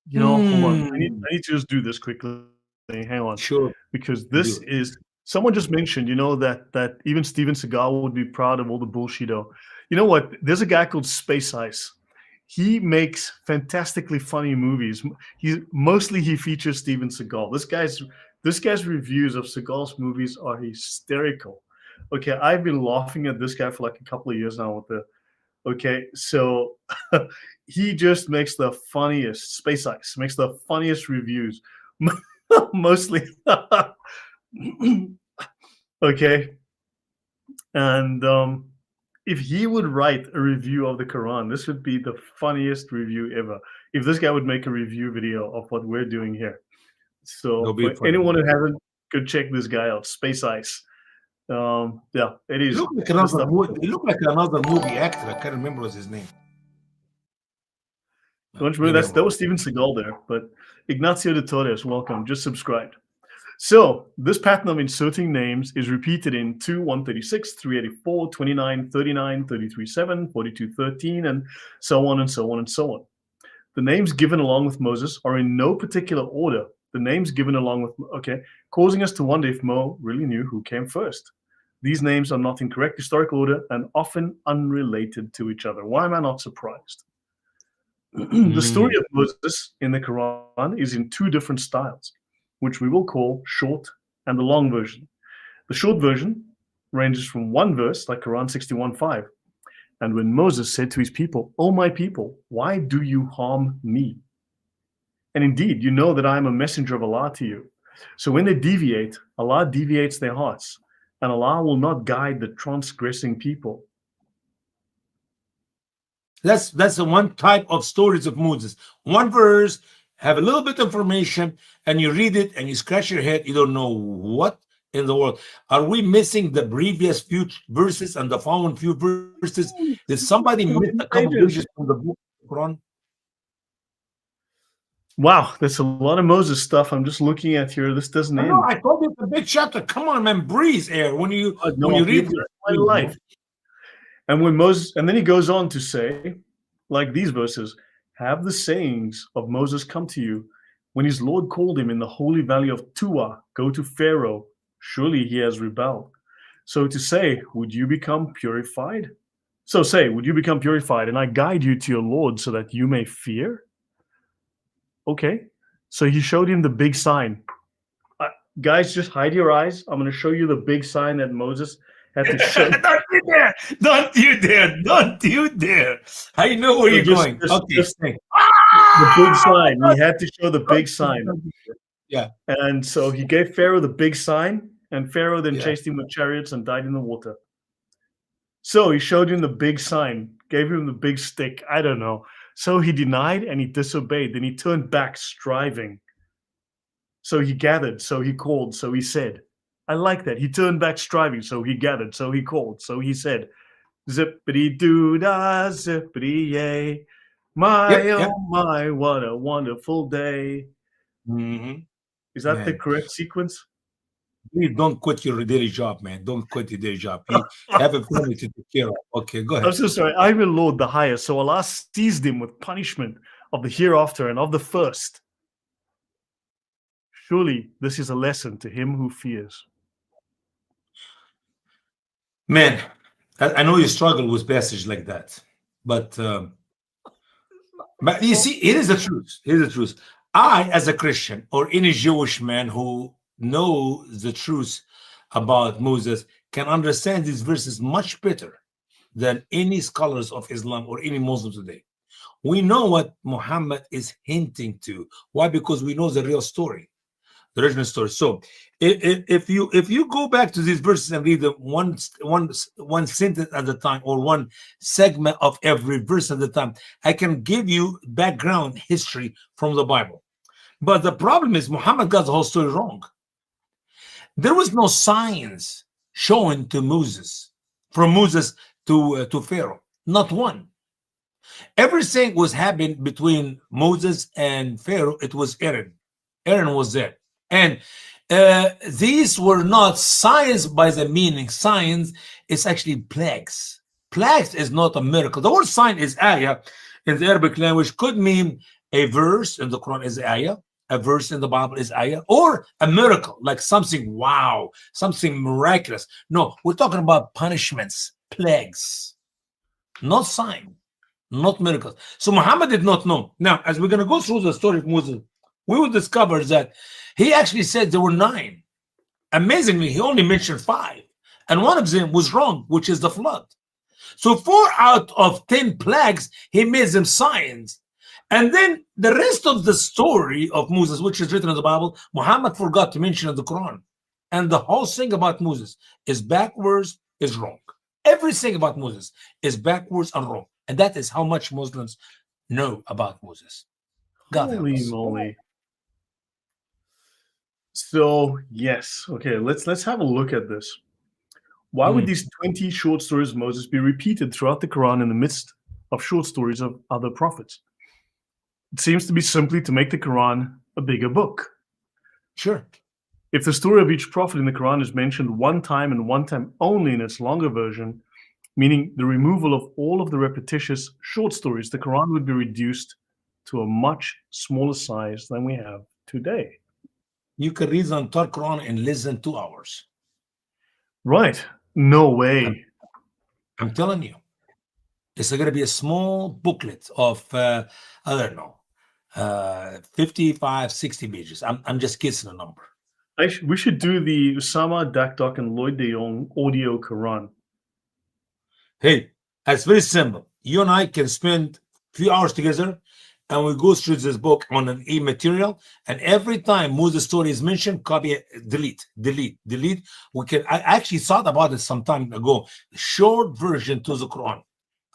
You know, hold on. I need to just do this quickly. Hang on. Sure. Because this is, someone just mentioned, you know, that even Steven Seagal would be proud of all the bullshit. You know what? There's a guy called Space Ice. He makes fantastically funny movies. He features Steven Seagal. This guy's reviews of Seagal's movies are hysterical. Okay, I've been laughing at this guy for like a couple of years now so he just makes the funniest, Space Ice makes the funniest reviews. Mostly. Okay. And if he would write a review of the Quran, this would be the funniest review ever. If this guy would make a review video of what we're doing here. So for anyone who hasn't, go check this guy out, Space Ice. Yeah, it is. He looked like another movie actor. I can't remember what's his name. Don't remember, that was Steven Seagal there. But Ignacio de Torres, welcome. Just subscribed. So this pattern of inserting names is repeated in 2, 136, 384, 29, 39, 33, 7, 42, 13, and so on and so on and so on. The names given along with Moses are in no particular order. The names given along with, causing us to wonder if Mo really knew who came first. These names are not in correct historical order and often unrelated to each other. Why am I not surprised? The story of Moses in the Quran is in 2 different styles, which we will call short and the long version. The short version ranges from 1 verse, like Quran 61:5. And when Moses said to his people, "O my people, why do you harm me? And indeed, you know that I am a messenger of Allah to you." So when they deviate, Allah deviates their hearts, and Allah will not guide the transgressing people. That's the one type of stories of Moses. 1 verse, have a little bit of information, and you read it and you scratch your head. You don't know what in the world. Are we missing the previous few verses and the following few verses? Did somebody miss a couple verses from the book of the Quran? Wow, that's a lot of Moses stuff I'm just looking at here. This doesn't end. I told you it's a big chapter. Come on, man, breathe air when you read my life. And when Moses, and then he goes on to say, like these verses, have the sayings of Moses come to you when his Lord called him in the holy valley of Tuah, go to Pharaoh, surely he has rebelled. So to say, would you become purified? So say, would you become purified, and I guide you to your Lord so that you may fear? Okay, so he showed him the big sign. Guys, just hide your eyes. I'm going to show you the big sign that Moses had to show. Don't you dare. I know where you're going. The big sign. He had to show the big sign. Yeah. And so he gave Pharaoh the big sign, and Pharaoh then chased him with chariots and died in the water. So he showed him the big sign, gave him the big stick. I don't know. So he denied and he disobeyed. Then he turned back striving. So he gathered, so he called, so he said. I like that. He turned back striving, so he gathered, so he called, so he said. Zippity-doo-dah, zippity-yay. My, my, what a wonderful day. Mm-hmm. Is that the correct sequence? Please don't quit your daily job, man. Don't quit your daily job. You have a family to take care of. Okay, go ahead. I'm so sorry. I will Lord the highest. So Allah seized him with punishment of the hereafter and of the first. Surely this is a lesson to him who fears. Man, I know you struggle with passages like that, but you see, it is the truth. It is the truth. I, as a Christian or any Jewish man who knows the truth about Moses, can understand these verses much better than any scholars of Islam or any Muslim today. We know what Muhammad is hinting to. Why? Because we know the real story, the original story. So if you go back to these verses and read them one sentence at a time, or one segment of every verse at a time, I can give you background history from the Bible. But the problem is Muhammad got the whole story wrong. There was no signs shown to Moses, from Moses to Pharaoh, not one. Everything was happening between Moses and Pharaoh. It was Aaron. Aaron was there. And these were not signs by the meaning. Signs is actually plagues. Plagues is not a miracle. The word sign is ayah in the Arabic language, could mean a verse in the Quran is ayah, a verse in the Bible is ayah, or a miracle, like something wow, something miraculous. No, we're talking about punishments, plagues, not sign. Not miracles. So Muhammad did not know. Now, as we're going to go through the story of Moses, we will discover that he actually said there were 9. Amazingly, he only mentioned 5. And one of them was wrong, which is the flood. So 4 out of 10 plagues, he made them signs. And then the rest of the story of Moses, which is written in the Bible, Muhammad forgot to mention in the Quran. And the whole thing about Moses is backwards, is wrong. Everything about Moses is backwards and wrong. And that is how much Muslims know about Moses. God help us. Holy moly. So, yes. Okay, let's have a look at this. Why would these 20 short stories of Moses be repeated throughout the Quran in the midst of short stories of other prophets? It seems to be simply to make the Quran a bigger book. Sure. If the story of each prophet in the Quran is mentioned one time and one time only in its longer version, meaning the removal of all of the repetitious short stories, the Quran would be reduced to a much smaller size than we have today. You can read the entire Quran in less than 2 hours. Right. No way. I'm telling you. It's going to be a small booklet of, I don't know, 55, 60 pages. I'm just guessing a number. We should do the Usama Dakdok and Lloyd De Jongh audio Quran. Hey, it's very simple. You and I can spend a few hours together and we go through this book on an e-material, and every time Moses' story is mentioned, copy it, delete. We can. I actually thought about it some time ago. Short version to the Quran.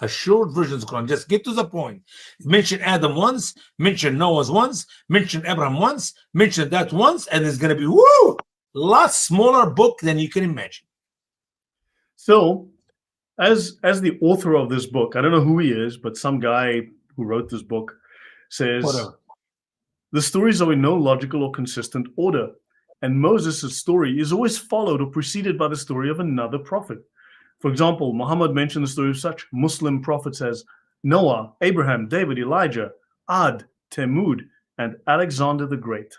A short version of the Quran. Just get to the point. Mention Adam once, mention Noah once, mention Abraham once, mention that once, and it's going to be a lot smaller book than you can imagine. So, as the author of this book, I don't know who he is, but some guy who wrote this book says, the stories are in no logical or consistent order, and Moses' story is always followed or preceded by the story of another prophet. For example, Muhammad mentioned the story of such Muslim prophets as Noah, Abraham, David, Elijah, Ad, Temud, and Alexander the Great.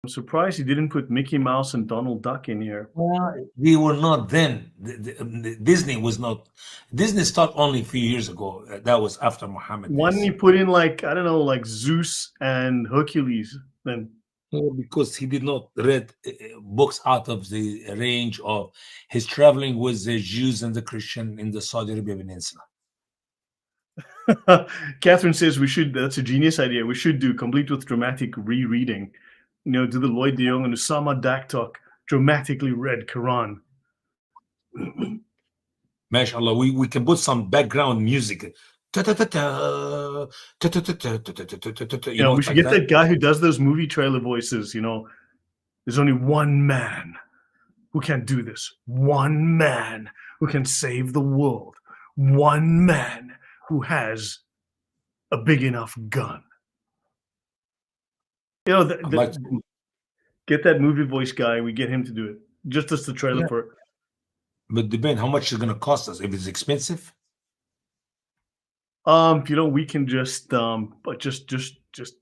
I'm surprised he didn't put Mickey Mouse and Donald Duck in here. Well, they were not then. Disney was not. Disney started only a few years ago. That was after Muhammad. Why didn't he put in, like, I don't know, like Zeus and Hercules then? Because he did not read books out of the range of his traveling with the Jews and the Christian in the Saudi Arabia Peninsula. Catherine says that's a genius idea. We should do complete with dramatic rereading. You know, do the Lloyd De Jongh and Usama Dakdok dramatically read Quran. MashaAllah, we can put some background music. We should get that guy who does those movie trailer voices, you know. There's only one man who can do this. One man who can save the world. One man who has a big enough gun. You know, get that movie voice guy. We get him to do it. Just as the trailer for it. But depend how much it's going to cost us. If it's expensive, you know, we can just but just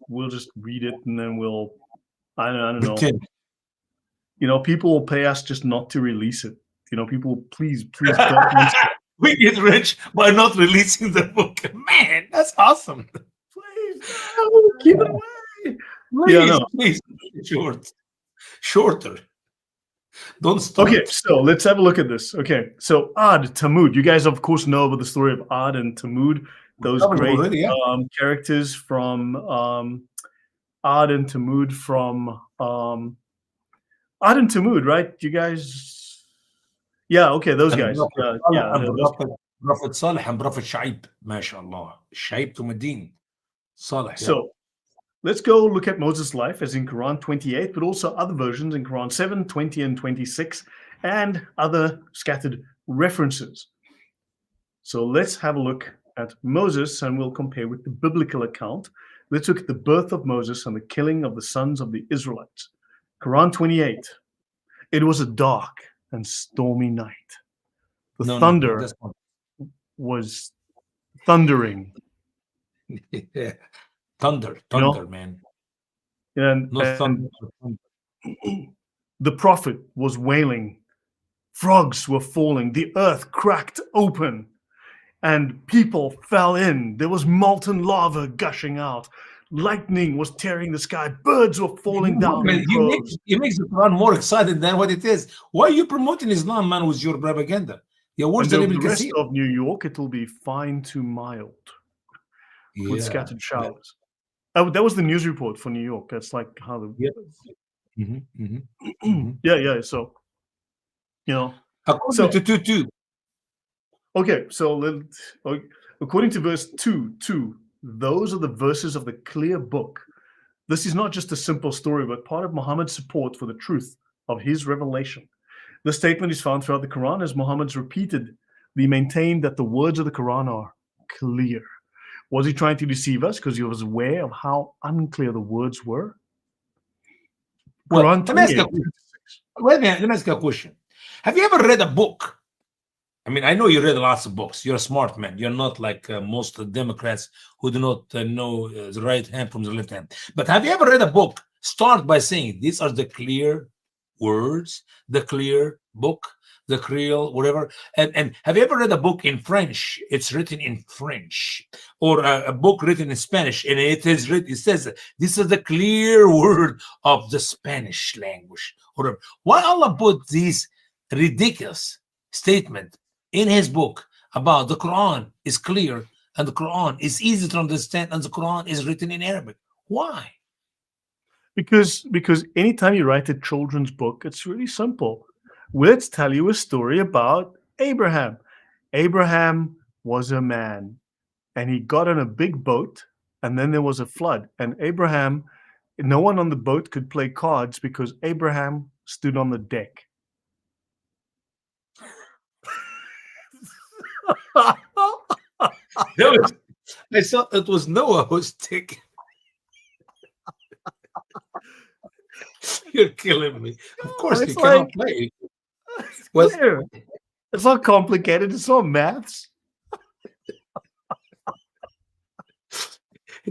we'll just read it, and then we'll I don't know. You know, people will pay us just not to release it. You know, people please don't. We get rich by not releasing the book. Man, that's awesome. Please, give it away. Please, please, shorter. Don't start. Okay, so let's have a look at this. Okay, so Ad, Tamud. You guys, of course, know about the story of Ad and Tamud, those great already, yeah. characters from Ad and Tamud from Ad and Tamud, right? You guys, yeah, okay, those And guys. Prophet Yeah, Salih and those Prophet Salih and Prophet Shaib. MashaAllah. Shaib to Medine. Salih, yeah. So let's go look at Moses' life as in Quran 28, but also other versions in Quran 7, 20, and 26, and other scattered references. So let's have a look at Moses and we'll compare with the biblical account. Let's look at the birth of Moses and the killing of the sons of the Israelites. Quran 28. It was a dark and stormy night. The thunder was thundering. Yeah. Thunder, man. And the prophet was wailing. Frogs were falling. The earth cracked open and people fell in. There was molten lava gushing out. Lightning was tearing the sky. Birds were falling down. You make the Quran more excited than what it is. Why are you promoting Islam, man, with your propaganda? And over the rest of New York, it will be fine to mild with scattered showers. Oh, that was the news report for New York. That's like how the yeah. So according to 2:2. Okay, so according to verse 2:2, those are the verses of the clear book. This is not just a simple story, but part of Muhammad's support for the truth of his revelation. The statement is found throughout the Quran as Muhammad's repeatedly maintained that the words of the Quran are clear. Was he trying to deceive us because he was aware of how unclear the words were? Well, let me ask you a question. Have you ever read a book? I mean, I know you read lots of books. You're a smart man. You're not like most Democrats who do not know the right hand from the left hand. But have you ever read a book start by saying, these are the clear words, the clear book, the clear whatever? And have you ever read a book in French? It's written in French. Or a book written in Spanish, and it says, this is the clear word of the Spanish language. Or why Allah put these ridiculous statement in his book about the Quran is clear and the Quran is easy to understand and the Quran is written in Arabic? Why? Because anytime you write a children's book, it's really simple. Let's tell you a story about Abraham. Abraham was a man and he got on a big boat and then there was a flood. And Abraham, no one on the boat could play cards because Abraham stood on the deck. I thought it was Noah who's taking. You're killing me. Of course, you cannot play. It's not complicated. It's not maths.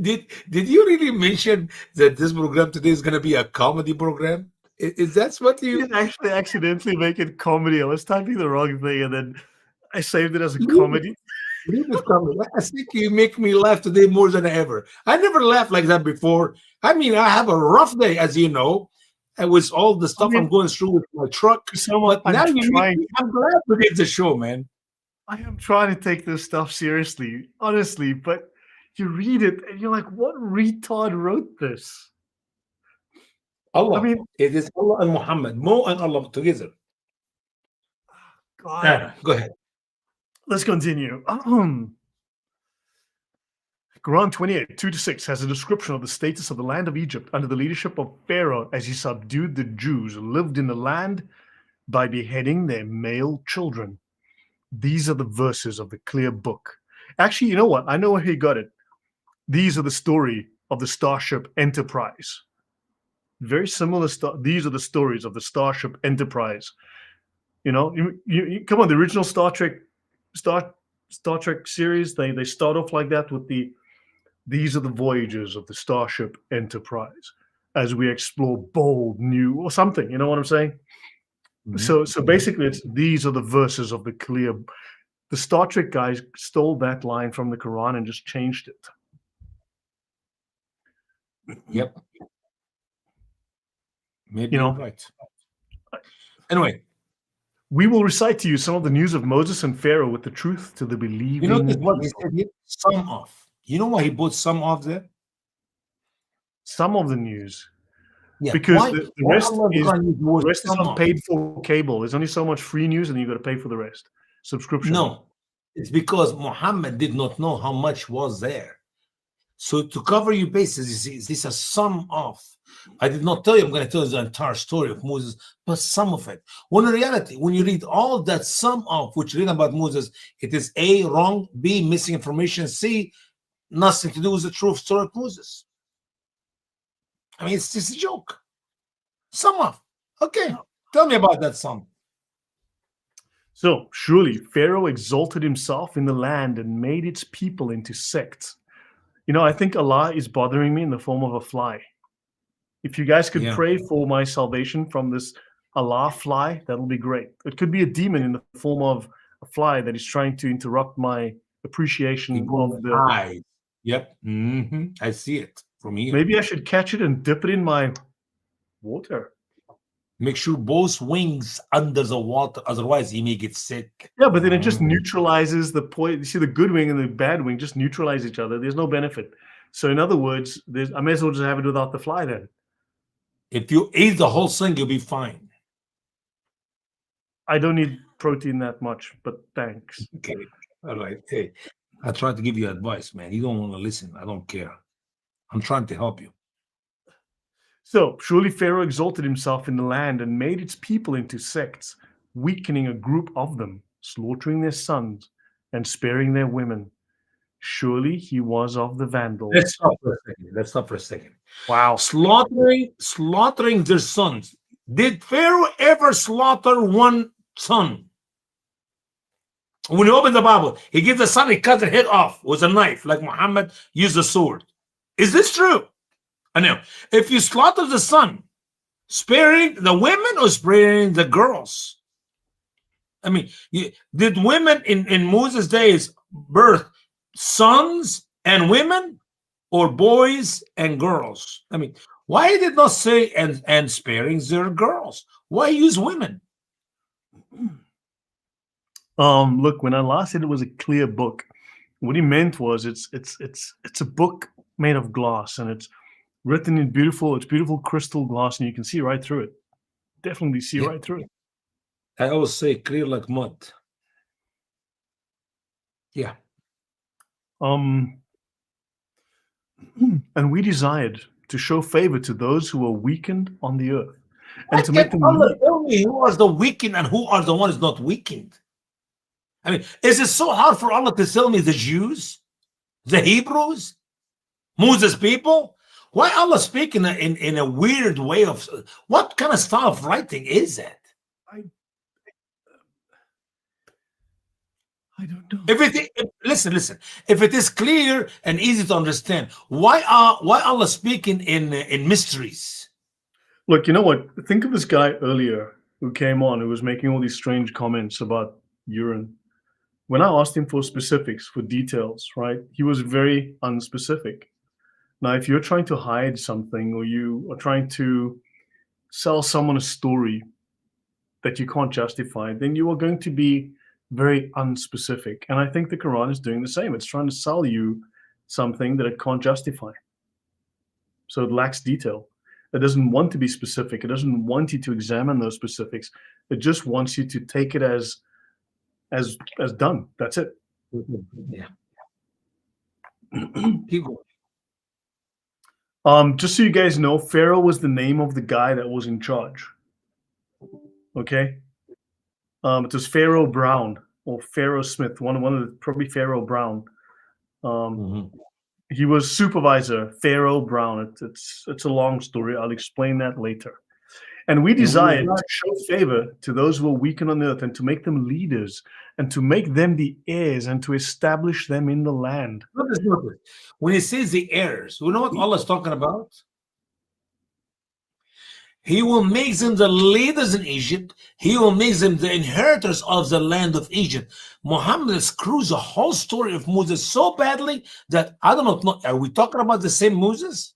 Did you really mention that this program today is going to be a comedy program? Is that what you didn't actually accidentally make it comedy? I was typing the wrong thing and then I saved it as a comedy. I think you make me laugh today more than ever. I never laughed like that before. I mean, I have a rough day, as you know, and with all the stuff I'm going through with my truck. But now I'm glad we did the show, man. I am trying to take this stuff seriously, honestly, but you read it and you're like, what retard wrote this? Allah. I mean, it is Allah and Muhammad. Mo and Allah together. God. Go ahead. Let's continue. Quran 28, 2-6 has a description of the status of the land of Egypt under the leadership of Pharaoh as he subdued the Jews who lived in the land by beheading their male children. These are the verses of the clear book. Actually, you know what? I know where he got it. These are the story of the Starship Enterprise. Very similar stuff. These are the stories of the Starship Enterprise. You know, you come on, the original Star Trek series, they start off like that with these are the voyages of the Starship Enterprise as we explore bold new or something. You know what I'm saying? Mm-hmm. So basically, it's these are the verses of the clear. The Star Trek guys stole that line from the Quran and just changed it. Yep. Maybe you're right. Anyway, we will recite to you some of the news of Moses and Pharaoh with the truth to the believing. you notice what he said here? Some of. You know why he put some of there? Some of the news. Yeah. Because why, the rest is some on paid for cable. There's only so much free news, and you got to pay for the rest. Subscription. No, it's because Muhammad did not know how much was there. So to cover your bases, you see, this is some of. I did not tell you I'm going to tell you the entire story of Moses, but some of it. When in reality, when you read all that sum of which you read about Moses, it is A, wrong, B, missing information, C, nothing to do with the true story of Moses. I mean, it's just a joke. Some of. Okay, tell me about that sum. So surely Pharaoh exalted himself in the land and made its people into sects. You know, I think Allah is bothering me in the form of a fly. If you guys could pray for my salvation from this Allah fly, that'll be great. It could be a demon in the form of a fly that is trying to interrupt my appreciation of the eyes. Yep. I see it from here. Maybe I should catch it and dip it in my water. Make sure both wings under the water, otherwise he may get sick. Yeah, but then it just neutralizes the point. You see, the good wing and the bad wing just neutralize each other. There's no benefit. So in other words, I may as well just have it without the fly then. If you eat the whole thing, you'll be fine. I don't need protein that much, but thanks. Okay. All right. Hey, I tried to give you advice, man. You don't want to listen. I don't care. I'm trying to help you. So surely Pharaoh exalted himself in the land and made its people into sects, weakening a group of them, slaughtering their sons and sparing their women. Surely he was of the Vandals. Let's stop for a second. Wow. Slaughtering their sons. Did Pharaoh ever slaughter one son? When you open the Bible, he gives the son, he cuts the head off with a knife, like Muhammad used a sword. Is this true? I know. If you slaughter the son, sparing the women or sparing the girls? I mean, did women in Moses' days birth sons and women, or boys and girls? I mean, why did not say and sparing their girls? Why use women? Look, when Allah said it was a clear book, what he meant was it's a book made of glass, and it's written in beautiful crystal glass, and you can see right through it. Definitely see right through it. I always say clear like mud. Yeah. And we desired to show favor to those who were weakened on the earth, and to make them. Allah tell me who are the weakened and who are the ones not weakened? I mean, is it so hard for Allah to tell me the Jews, the Hebrews, Moses' people? Why Allah speaking in a weird way of what kind of style of writing is that? I don't know. Listen. If it is clear and easy to understand, why Allah speaking in mysteries? Look, you know what? Think of this guy earlier who came on, who was making all these strange comments about urine. When I asked him for specifics, for details, right, he was very unspecific. Now, if you're trying to hide something, or you are trying to sell someone a story that you can't justify, then you are going to be very unspecific. And I think the Quran is doing the same. It's trying to sell you something that it can't justify. So it lacks detail. It doesn't want to be specific. It doesn't want you to examine those specifics. It just wants you to take it as done. That's it. Yeah. Keep going. Just so you guys know, Pharaoh was the name of the guy that was in charge. Okay? It was Pharaoh Brown or Pharaoh Smith, one of the, probably Pharaoh Brown. He was supervisor, Pharaoh Brown. It's a long story. I'll explain that later. And we desired to show favor to those who are weakened on earth, and to make them leaders, and to make them the heirs, and to establish them in the land. When he says the heirs, you know what Allah is talking about? He will make them the leaders in Egypt. He will make them the inheritors of the land of Egypt. Muhammad screws the whole story of Moses so badly that I don't know. Are we talking about the same Moses?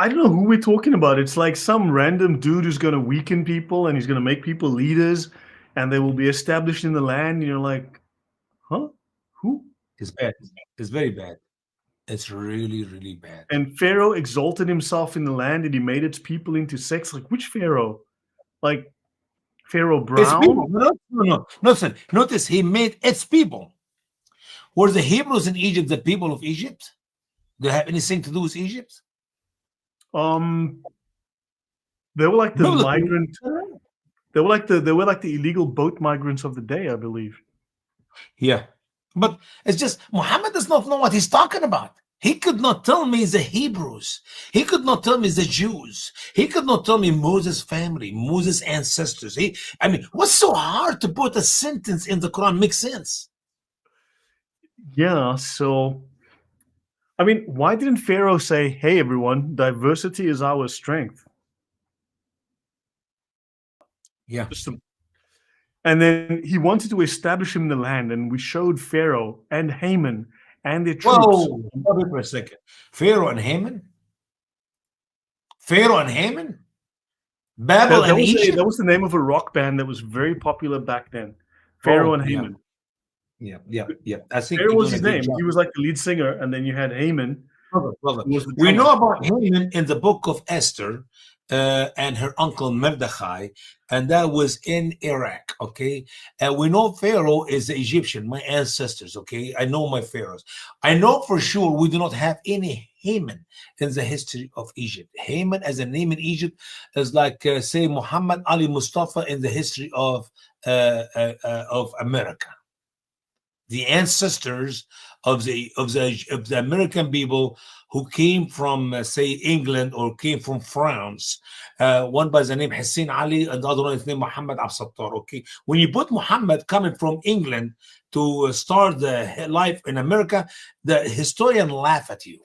I don't know who we're talking about. It's like some random dude who's going to weaken people and he's going to make people leaders and they will be established in the land. And you're like, huh? Who? It's bad. It's very bad. It's really, really bad. And Pharaoh exalted himself in the land and he made its people into sects. Like, which Pharaoh? Like Pharaoh It's people. Brown? No. Listen, notice he made its people. Were the Hebrews in Egypt the people of Egypt? Do they have anything to do with Egypt? They were like the migrant. They were like the illegal boat migrants of the day, I believe. Yeah, but it's just Muhammad does not know what he's talking about. He could not tell me the Hebrews. He could not tell me the Jews. He could not tell me Moses' family, Moses' ancestors. I mean, what's so hard to put a sentence in the Quran makes sense? Yeah, so I mean, why didn't Pharaoh say, "Hey, everyone, diversity is our strength"? Yeah. And then he wanted to establish him in the land, and we showed Pharaoh and Haman and their troops. Whoa, wait for a second. Pharaoh and Haman? Pharaoh and Haman? Babel and Egypt? That was the name of a rock band that was very popular back then. Pharaoh and Haman. Yeah. I think Pharaoh was his name. He was like the lead singer, and then you had Haman. We know about Haman in the book of Esther and her uncle Mordechai, and that was in Iraq, okay? And we know Pharaoh is the Egyptian, my ancestors, okay? I know my pharaohs. I know for sure we do not have any Haman in the history of Egypt. Haman as a name in Egypt is like, say, Muhammad Ali Mustafa in the history of America. The ancestors of the American people who came from, say, England or came from France. One by the name Hussein Ali, and the other one is named Muhammad Absattar. Okay, when you put Muhammad coming from England to start the life in America, the historian laugh at you.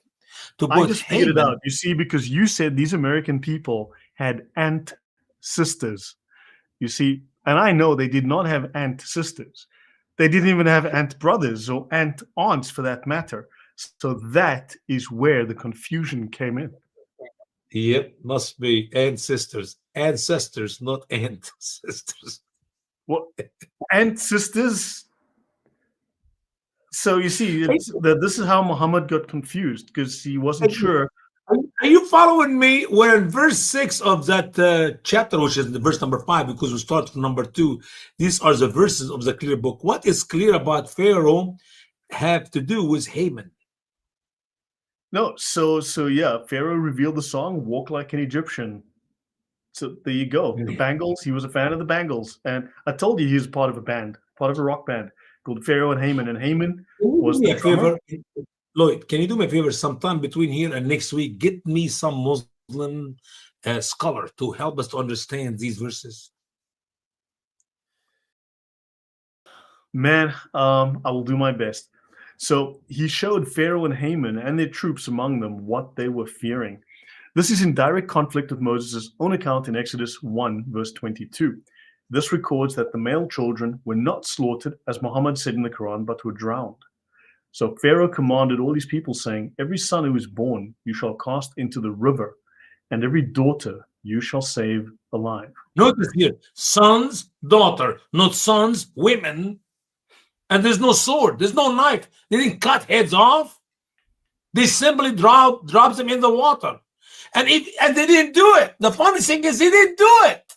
I just figured it out. You see, because you said these American people had aunt sisters. You see, and I know they did not have aunt sisters. They didn't even have aunt brothers or aunt aunts for that matter. So that is where the confusion came in. Yep, must be ancestors, not aunt sisters. Well, aunt sisters. So you see, this is how Muhammad got confused because he wasn't sure. Are you following me? We're in verse 6 of that chapter, which is the verse number 5, because we start from number 2. These are the verses of the clear book. What is clear about Pharaoh have to do with Haman? No, so yeah, Pharaoh revealed the song "Walk Like an Egyptian." So there you go. The Bangles. He was a fan of the Bangles, and I told you he was part of a band, part of a rock band called Pharaoh and Haman. And Haman was the drummer. Lloyd, can you do me a favor? Sometime between here and next week, get me some Muslim scholar to help us to understand these verses. Man, I will do my best. So he showed Pharaoh and Haman and their troops among them what they were fearing. This is in direct conflict with Moses' own account in Exodus 1, verse 22. This records that the male children were not slaughtered, as Muhammad said in the Quran, but were drowned. So Pharaoh commanded all these people, saying, "Every son who is born you shall cast into the river, and every daughter you shall save alive." Notice here, sons, daughter, not sons, women. And there's no sword, there's no knife. They didn't cut heads off. They simply drops them in the water. And they didn't do it. The funny thing is they didn't do it.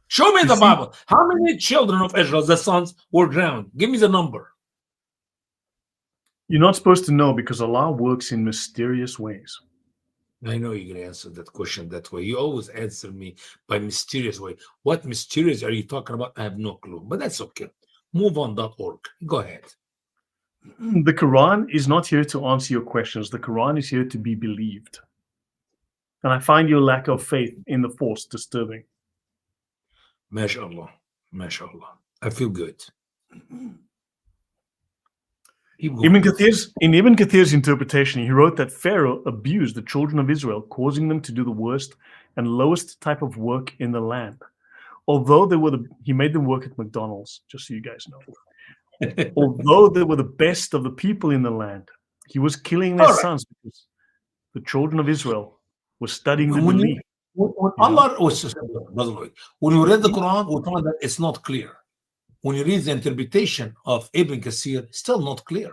Show me in the Bible. How many children of Israel, the sons, were drowned? Give me the number. You're not supposed to know because Allah works in mysterious ways. I know you're going to answer that question that way. You always answer me by mysterious way. What mysterious are you talking about? I have no clue, but that's okay. MoveOn.org. Go ahead. The Quran is not here to answer your questions. The Quran is here to be believed. And I find your lack of faith in the force disturbing. MashaAllah. MashaAllah. I feel good. In Ibn Kathir's interpretation, he wrote that Pharaoh abused the children of Israel, causing them to do the worst and lowest type of work in the land. Although he made them work at McDonald's, just so you guys know. Although they were the best of the people in the land, he was killing their sons because the children of Israel was studying the when belief. when Allah was, Brother Lloyd, when you read the Quran, we found that it's not clear. When you read the interpretation of Ibn Kathir, still not clear.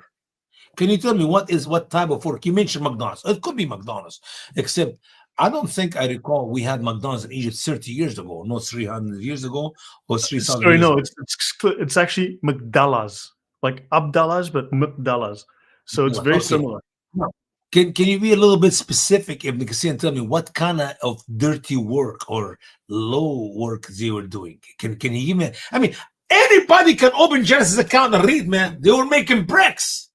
Can you tell me what type of work? You mentioned McDonald's. It could be McDonald's, except I don't think I recall we had McDonald's in Egypt 30 years ago, not 300 years ago or 3,000 Sorry, years no, ago. it's actually Magdallas, like Abdallahs, but Magdallas. So it's very similar. No. Can you be a little bit specific, Ibn Kathir, and tell me what kind of dirty work or low work they were doing? Can you give me? I mean, anybody can open Genesis account and read, man. They were making bricks.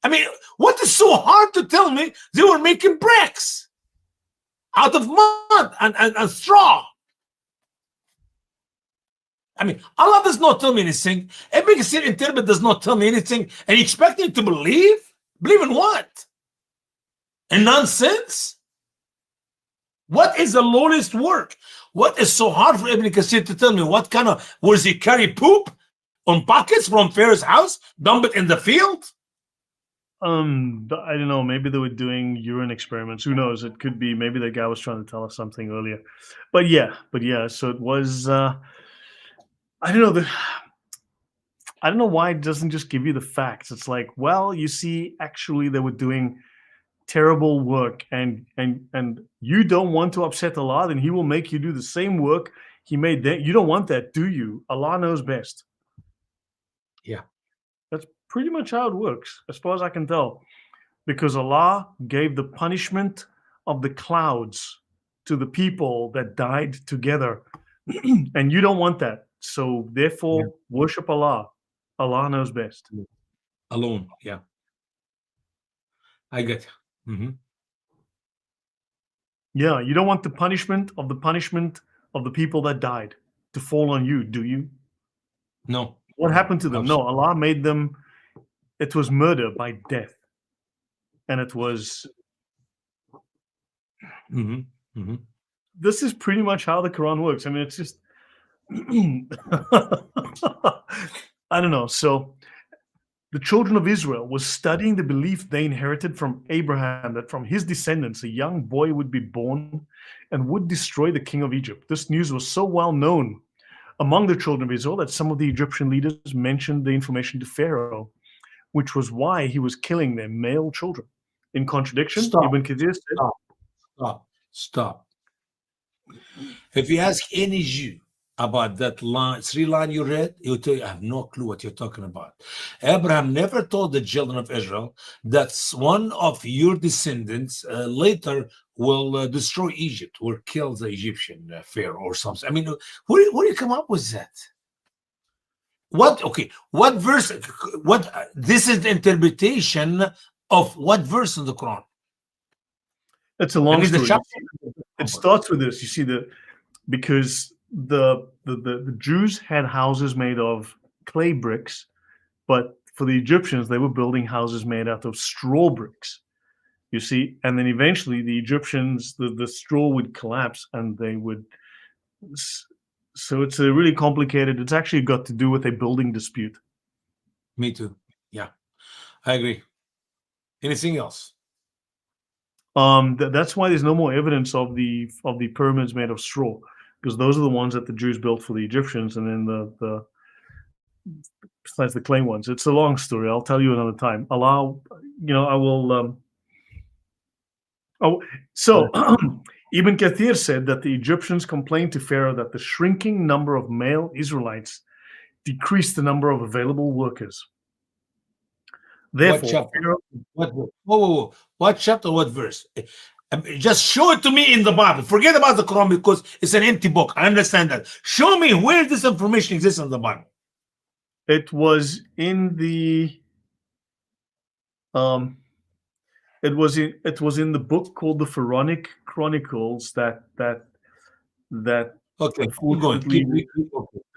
I mean, what is so hard to tell me? They were making bricks out of mud and straw. I mean, Allah does not tell me anything. Ibn Kathir interpret does not tell me anything. And you expect me to believe? Believe in what? In nonsense? What is the lowest work? What is so hard for Ibn Kathir to tell me? What kind of, was he carry poop on pockets from Pharaoh's house? Dump it in the field? I don't know. Maybe they were doing urine experiments. Who knows? It could be. Maybe that guy was trying to tell us something earlier. But yeah. So it was. I don't know. I don't know why it doesn't just give you the facts. It's like, well, you see, actually, they were doing terrible work, and you don't want to upset Allah, then He will make you do the same work He made that. You don't want that, do you? Allah knows best. Yeah. That's pretty much how it works, as far as I can tell. Because Allah gave the punishment of the clouds to the people that died together. And you don't want that. So therefore, worship Allah. Allah knows best. Alone, yeah. I get it. Mm-hmm. Yeah, you don't want the punishment of the people that died to fall on you, do you? No. What happened to them? Absolutely. No, Allah made them, it was murder by death. And it was... Mm-hmm. Mm-hmm. This is pretty much how the Quran works. I mean, it's just... I don't know. So the children of Israel was studying the belief they inherited from Abraham, that from his descendants, a young boy would be born and would destroy the king of Egypt. This news was so well known among the children of Israel that some of the Egyptian leaders mentioned the information to Pharaoh, which was why he was killing their male children. In contradiction, Ibn Kathir said... Stop. If you ask any Jew about that line, 3 line you read, he'll tell you, I have no clue what you're talking about. Abraham never told the children of Israel that one of your descendants later will destroy Egypt or kill the Egyptian pharaoh or something. I mean, where do you come up with that? What verse? This is the interpretation of what verse in the Quran? It's a long story. It starts with this. You see, because the Jews had houses made of clay bricks, but for the Egyptians, they were building houses made out of straw bricks. You see, and then eventually the Egyptians, the straw would collapse, and they would. So it's a really complicated. It's actually got to do with a building dispute. Me too. Yeah, I agree. Anything else? That's why there's no more evidence of the pyramids made of straw, because those are the ones that the Jews built for the Egyptians, and then besides the clay ones. It's a long story. I'll tell you another time. I will. Ibn Kathir said that the Egyptians complained to Pharaoh that the shrinking number of male Israelites decreased the number of available workers. Therefore, what chapter, what verse? Just show it to me in the Bible. Forget about the Quran because it's an empty book. I understand that. Show me where this information exists in the Bible. It was in the it was in the book called the Pharaonic Chronicles that okay. Unfortunately,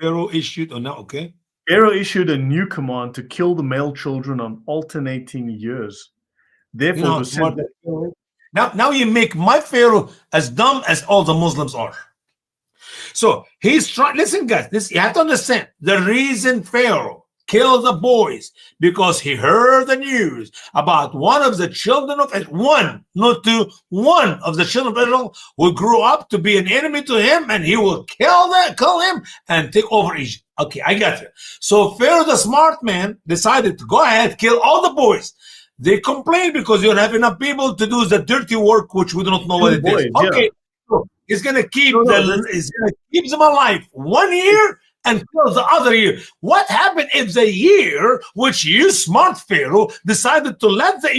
Pharaoh issued or not? Okay. Pharaoh issued a new command to kill the male children on alternating years. Therefore, now you make my Pharaoh as dumb as all the Muslims are. So he's trying. Listen, guys, you have to understand the reason Pharaoh kill the boys because he heard the news about one of the children of Israel, one, not two, one of the children of Israel will grow up to be an enemy to him, and he will kill him and take over Egypt. Okay, I got it. So Pharaoh, the smart man, decided to go ahead, kill all the boys. They complain because you don't have enough people to do the dirty work, which we don't know what it is. Okay, yeah. So he's gonna keep keep them alive 1 year and kill the other year. What happened if the year which you, smart Pharaoh, decided to let the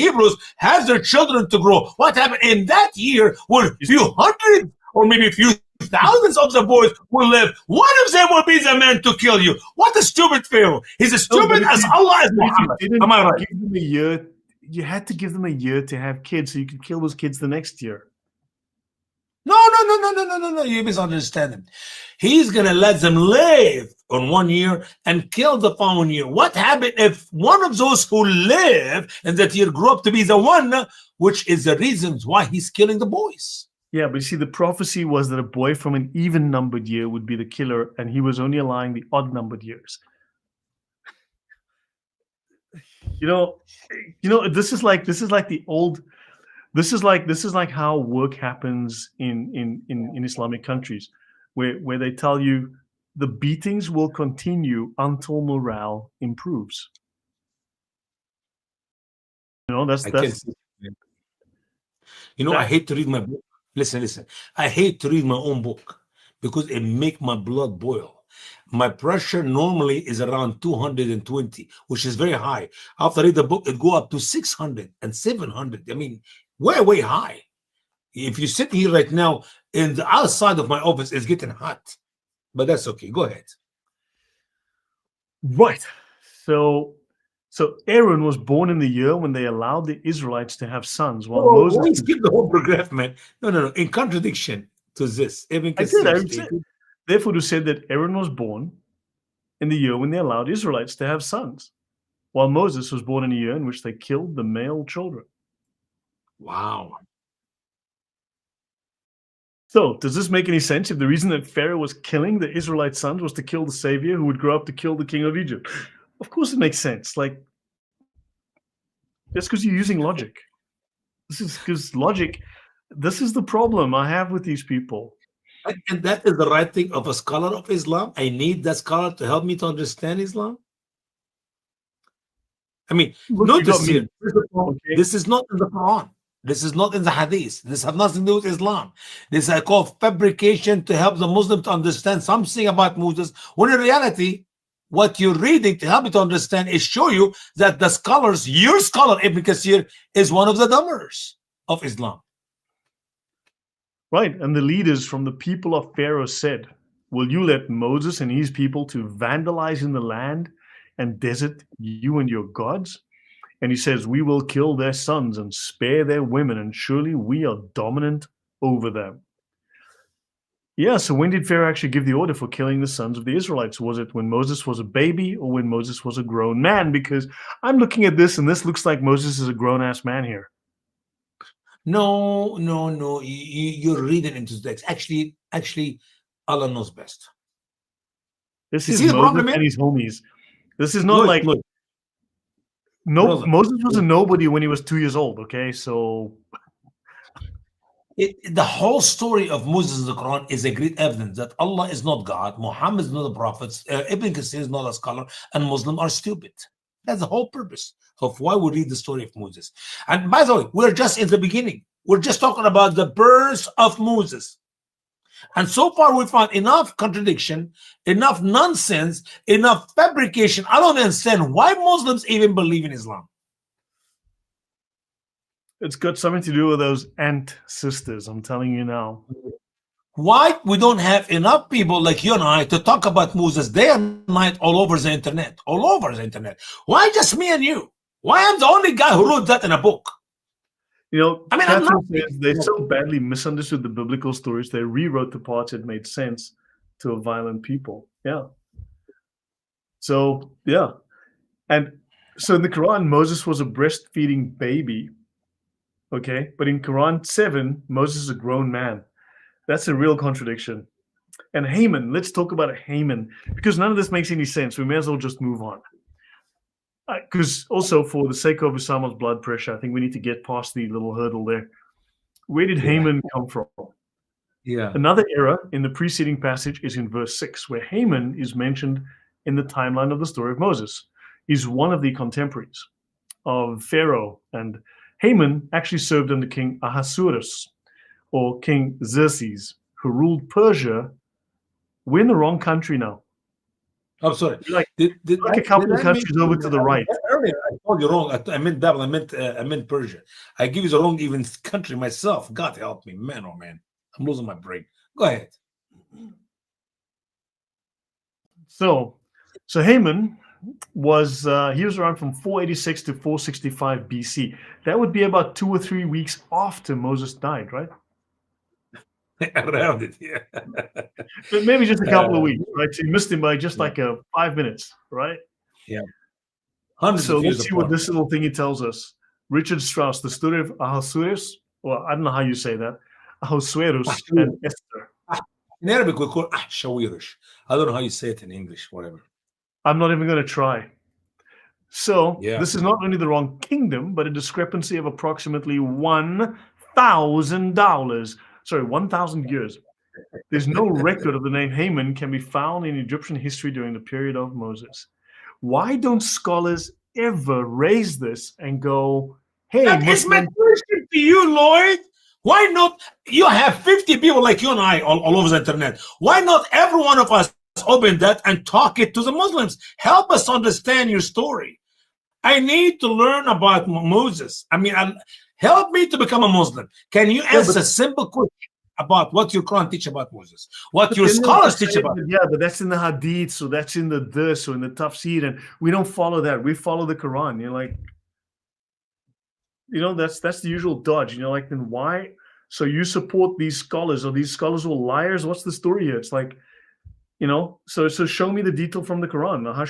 Hebrews have their children to grow? What happened in that year when a few hundred or maybe a few thousands of the boys will live? One of them will be the man to kill you. What a stupid Pharaoh. He's as stupid as Allah as Muhammad. Am I right? Give them a year. You had to give them a year to have kids so you could kill those kids the next year. No. You misunderstand him. He's going to let them live on 1 year and kill the following year. What happened if one of those who live in that year grew up to be the one, which is the reasons why he's killing the boys? Yeah, but you see, the prophecy was that a boy from an even-numbered year would be the killer, and he was only allowing the odd-numbered years. You know, this is like how work happens in Islamic countries, where they tell you the beatings will continue until morale improves. You know, that's. You know, I hate to read my book. Listen. I hate to read my own book because it make my blood boil. My pressure normally is around 220, which is very high. After I read the book, it go up to 600 and 700. I mean, way high. If you sit here right now, in the outside of my office, it's getting hot. But that's okay. Go ahead. Right. So Aaron was born in the year when they allowed the Israelites to have sons, while Moses. Skip the whole paragraph, man. No. In contradiction to this, I did. Therefore, to say that Aaron was born in the year when they allowed Israelites to have sons, while Moses was born in a year in which they killed the male children. Wow. So, does this make any sense? If the reason that Pharaoh was killing the Israelite sons was to kill the savior who would grow up to kill the king of Egypt? Of course it makes sense. Like, that's because you're using logic. This is because logic, this is the problem I have with these people. And that is the right thing of a scholar of Islam. I need that scholar to help me to understand Islam. I mean, notice here, this is not in the Quran. This is not in the Hadith. This has nothing to do with Islam. This I call fabrication to help the Muslim to understand something about Moses, when in reality, what you're reading to help you to understand is show you that the scholars, your scholar Ibn Kathir, is one of the dumbers of Islam. Right, and the leaders from the people of Pharaoh said, will you let Moses and his people to vandalize in the land and desert you and your gods? And he says, we will kill their sons and spare their women, and surely we are dominant over them. Yeah, so when did Pharaoh actually give the order for killing the sons of the Israelites? Was it when Moses was a baby or when Moses was a grown man? Because I'm looking at this and this looks like Moses is a grown-ass man here. No. You're reading into the text. Actually, Allah knows best. This is Moses and his homies. This is not like... No, Moses was a nobody when he was 2 years old, okay? So... the whole story of Moses in the Quran is a great evidence that Allah is not God, Muhammad is not a prophet, Ibn Kathir is not a scholar, and Muslims are stupid. That's the whole purpose of why we read the story of Moses. And by the way, we're just in the beginning. We're just talking about the birth of Moses. And so far we found enough contradiction, enough nonsense, enough fabrication. I don't understand why Muslims even believe in Islam. It's got something to do with those ant sisters, I'm telling you now. Why we don't have enough people like you and I to talk about Moses day and night all over the internet? All over the internet. Why just me and you? Why I'm the only guy who wrote that in a book? You know, I mean, they so badly misunderstood the biblical stories, they rewrote the parts that made sense to a violent people. Yeah. So, yeah. And so in the Quran, Moses was a breastfeeding baby. Okay. But in Quran 7, Moses is a grown man. That's a real contradiction. And Haman, let's talk about Haman, because none of this makes any sense. We may as well just move on. Because also, for the sake of Usama's blood pressure, I think we need to get past the little hurdle there. Where did Haman come from? Yeah. Another error in the preceding passage is in verse 6, where Haman is mentioned in the timeline of the story of Moses. He's one of the contemporaries of Pharaoh, and Haman actually served under King Ahasuerus, or King Xerxes, who ruled Persia. We're in the wrong country now. I'm sorry. Like a couple of countries over to the right. Earlier, I told you wrong. I meant Babel. I meant Persia. I give you the wrong even country myself. God help me, man. Oh man, I'm losing my brain. Go ahead. So Haman was he was around from 486 to 465 BC. That would be about 2 or 3 weeks after Moses died, right? Around it, yeah. But maybe just a couple of weeks, right? So you missed him by just like 5 minutes, right? Yeah. So let's see what this little thingy tells us. Richard Strauss, the story of Ahasuerus. Well, I don't know how you say that. Ahasuerus and Esther. In Arabic, we call Ahshawirish. I don't know how you say it in English, whatever. I'm not even going to try. So this is not only the wrong kingdom, but a discrepancy of approximately $1,000. Sorry, 1,000 years. There's no record of the name Haman can be found in Egyptian history during the period of Moses. Why don't scholars ever raise this and go, hey, that is my question to you, Lloyd. Why not? You have 50 people like you and I all over the internet. Why not every one of us open that and talk it to the Muslims? Help us understand your story. I need to learn about Moses. I mean, help me to become a Muslim. Can you answer a simple question about what your Quran teach about Moses? What your scholars teach about? Yeah, but that's in the Hadith, so that's in the Durs, or in the Tafsir, and we don't follow that. We follow the Quran. You're like, that's the usual dodge. Then why? So you support these scholars? Are these scholars all liars? What's the story here? It's like, so show me the detail from the Quran. Why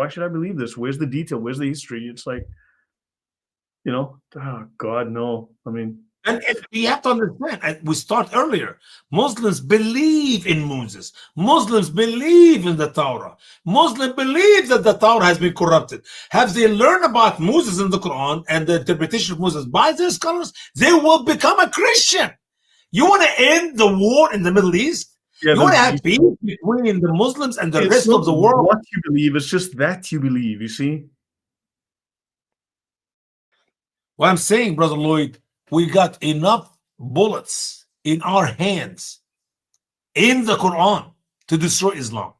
should I believe this? Where's the detail? Where's the history? It's like, oh God, no. I mean, and you have to understand, we start earlier. Muslims believe in Moses. Muslims believe in the Torah. Muslims believe that the Torah has been corrupted. Have they learned about Moses in the Quran and the interpretation of Moses by their scholars? They will become a Christian. You want to end the war in the Middle East? You want to have peace between the Muslims and the rest of the world? What you believe, it's just that you believe, you see? What I'm saying, Brother Lloyd, we got enough bullets in our hands in the Quran to destroy Islam.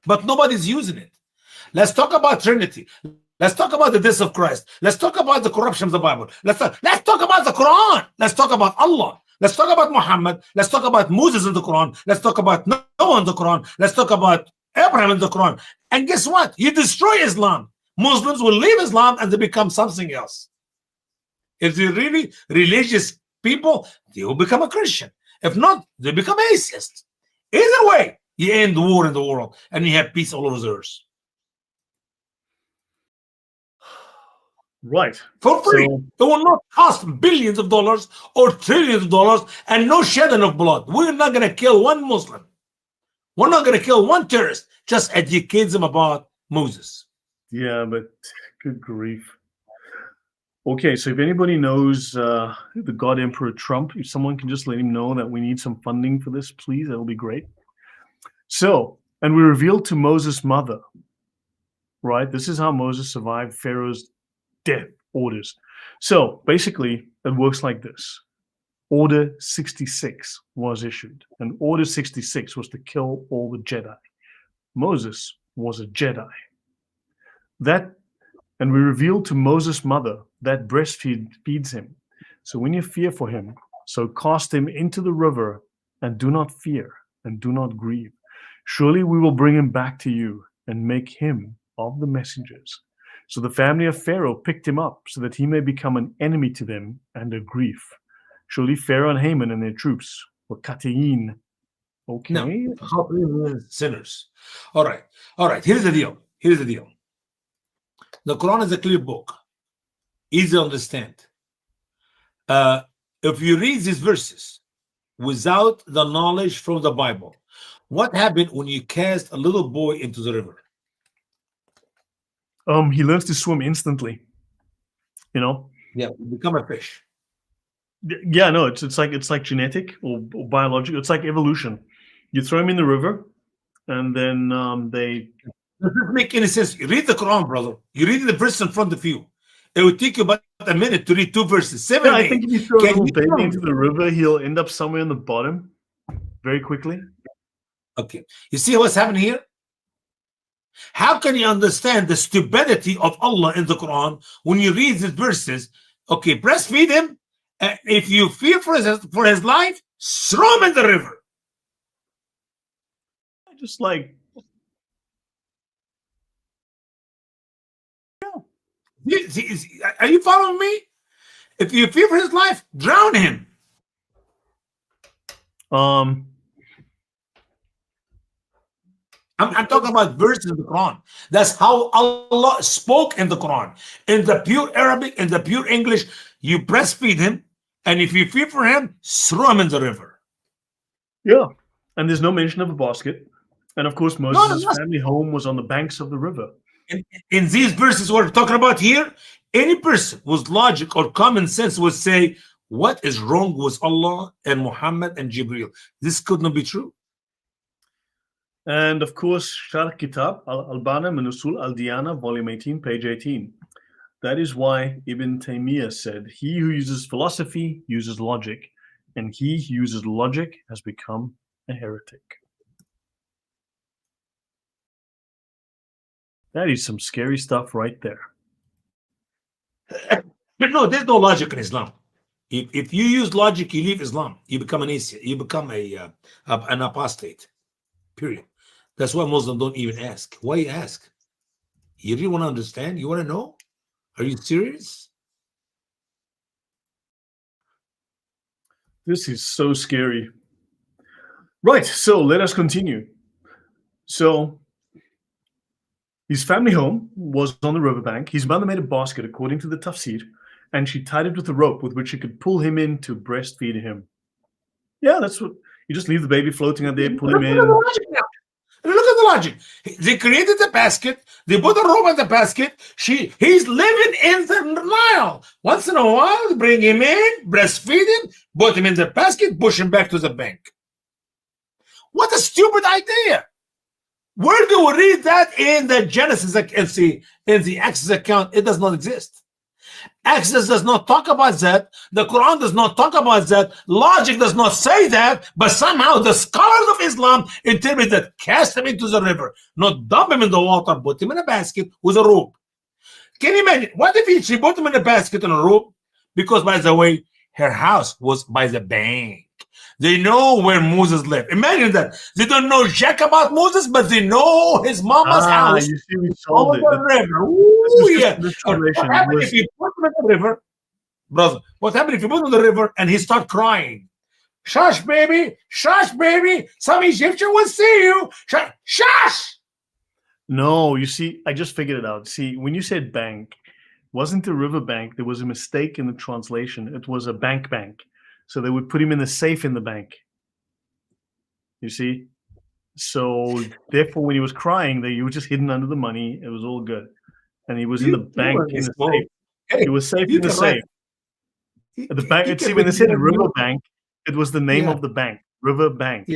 But nobody's using it. Let's talk about Trinity. Let's talk about the death of Christ. Let's talk about the corruption of the Bible. Let's talk about the Quran. Let's talk about Allah. Let's talk about Muhammad. Let's talk about Moses in the Quran. Let's talk about Noah in the Quran. Let's talk about Abraham in the Quran. And guess what? You destroy Islam. Muslims will leave Islam and they become something else. If they're really religious people, they will become a Christian. If not, they become atheists. Either way, you end the war in the world and you have peace all over the earth. Right. For free. So, it will not cost billions of dollars or trillions of dollars and no shedding of blood. We're not going to kill one Muslim. We're not going to kill one terrorist. Just educate them about Moses. Yeah, but good grief. Okay, so if anybody knows the God Emperor Trump, if someone can just let him know that we need some funding for this, please, that'll be great. So, and we revealed to Moses' mother, right? This is how Moses survived Pharaoh's death orders. So basically, it works like this. Order 66 was issued, and Order 66 was to kill all the Jedi. Moses was a Jedi. And we revealed to Moses' mother that breastfeeds him. So when you fear for him, so cast him into the river, and do not fear, and do not grieve. Surely we will bring him back to you, and make him of the messengers. So the family of Pharaoh picked him up, so that he may become an enemy to them and a grief. Surely Pharaoh and Haman and their troops were Katein. Okay. No, sinners. All right. Here's the deal. The Quran is a clear book, easy to understand. If you read these verses without the knowledge from the Bible, What happened when you cast a little boy into the river? He learns to swim instantly. You know. Yeah, become a fish. Yeah, no, it's like genetic or biological. It's like evolution. You throw him in the river, and then they. Does this make any sense? You read the Quran, brother. You read the verse in front of you. It would take you about a minute to read 2 verses, 7 Yeah, and I 8. think if you throw a Can little you baby tell into me? the river, he'll end up somewhere in the bottom very quickly. Okay. You see what's happening here? How can you understand the stupidity of Allah in the Quran when you read these verses? Okay, breastfeed him. If you fear for his life, throw him in the river. Just like, Are you following me? If you fear for his life, drown him. I'm talking about verses in the Quran. That's how Allah spoke in the Quran. In the pure Arabic, in the pure English, you breastfeed him, and if you fear for him, throw him in the river. yeah, and there's no mention of a basket. And of course, Moses' family home was on the banks of the river. In these verses we're talking about here, any person with logic or common sense would say, what is wrong with Allah and Muhammad and Jibreel? This could not be true. And of course, Sharh Kitab Al-Albana min Usul Al-Diyana, volume 18, page 18. That is why Ibn Taymiyyah said, he who uses philosophy uses logic, and he who uses logic has become a heretic. That is some scary stuff right there. But no, there's no logic in Islam. If you use logic, you leave Islam. You become an atheist. You become an apostate. Period. That's why Muslims don't even ask. Why you ask? You really want to understand? You want to know? Are you serious? This is so scary. Right, so let us continue. So his family home was on the riverbank. His mother made a basket, according to the tafsir, and she tied it with a rope with which she could pull him in to breastfeed him. Yeah, that's what you just leave the baby floating out there, pull him in. Look at the logic. They created the basket. They put a rope in the basket. He's living in the Nile. Once in a while, bring him in, breastfeed him, put him in the basket, push him back to the bank. What a stupid idea. Where do we read that in the Genesis, in the Exodus account? It does not exist. Exodus does not talk about that. The Quran does not talk about that. Logic does not say that. But somehow the scholars of Islam interpret that. Cast him into the river, not dump him in the water, put him in a basket with a rope. Can you imagine? What if she put him in a basket and a rope? Because, by the way, her house was by the bank. They know where Moses lived. Imagine that. They don't know jack about Moses, but they know his mama's house. You see, we solved it. The river. Ooh, yeah. What happened if you put him in the river, brother? What happened if you put him in the river and he start crying? Shush, baby. Shush, baby. Some Egyptian will see you. Shush. No, you see, I just figured it out. See, when you said bank, wasn't a river bank. There was a mistake in the translation. It was a bank. So they would put him in the safe in the bank. You see? So therefore, when he was crying, he was just hidden under the money. It was all good. And he was in the bank in the safe. He was safe in the safe. The bank, see, when they said river bank, it was the name of the bank. River Bank.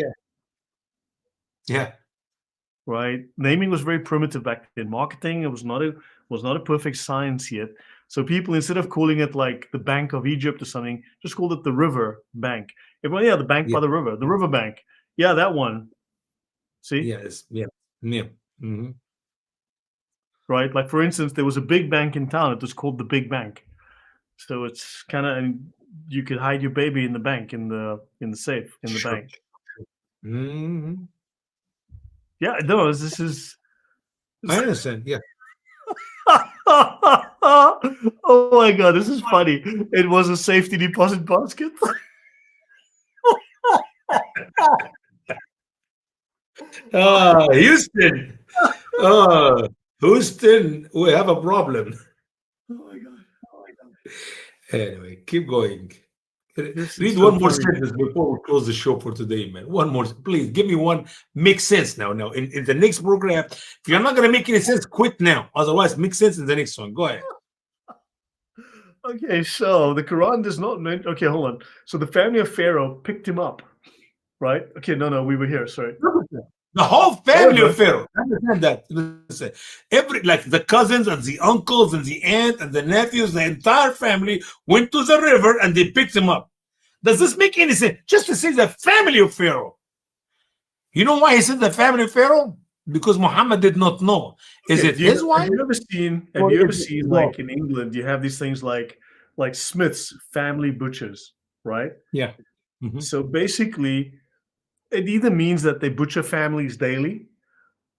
Yeah. Right? Naming was very primitive back then. Marketing, it was not a perfect science yet. So people, instead of calling it like the Bank of Egypt or something, just called it the River Bank. Everyone, the bank by the river bank. Yeah, that one. See? Yes. Yeah. Mm-hmm. Right? Like, for instance, there was a big bank in town. It was called the Big Bank. So it's kind of, and you could hide your baby in the bank, in the safe, in the bank. Mm-hmm. Yeah, no, this is. I understand. Yeah. Oh my God, this is funny. It was a safety deposit basket. Houston. Houston, we have a problem. Oh my God. Anyway, keep going. Read one more sentence before we close the show for today, man. One more, please. Give me one. Make sense now. Now, in the next program, if you're not going to make any sense, quit now. Otherwise, make sense in the next one. Go ahead. Okay, so the Quran does not mention. Okay, hold on. So the family of Pharaoh picked him up, right? Okay, no, we were here. Sorry. The whole family of Pharaoh. Understand that. Listen, like the cousins and the uncles and the aunt and the nephews, the entire family went to the river and they picked him up. Does this make any sense? Just to say the family of Pharaoh. You know why he said the family of Pharaoh? Because Muhammad did not know. Is it his wife? Have you ever seen like in England, you have these things like Smith's family butchers, right? Yeah. Mm-hmm. So basically, it either means that they butcher families daily,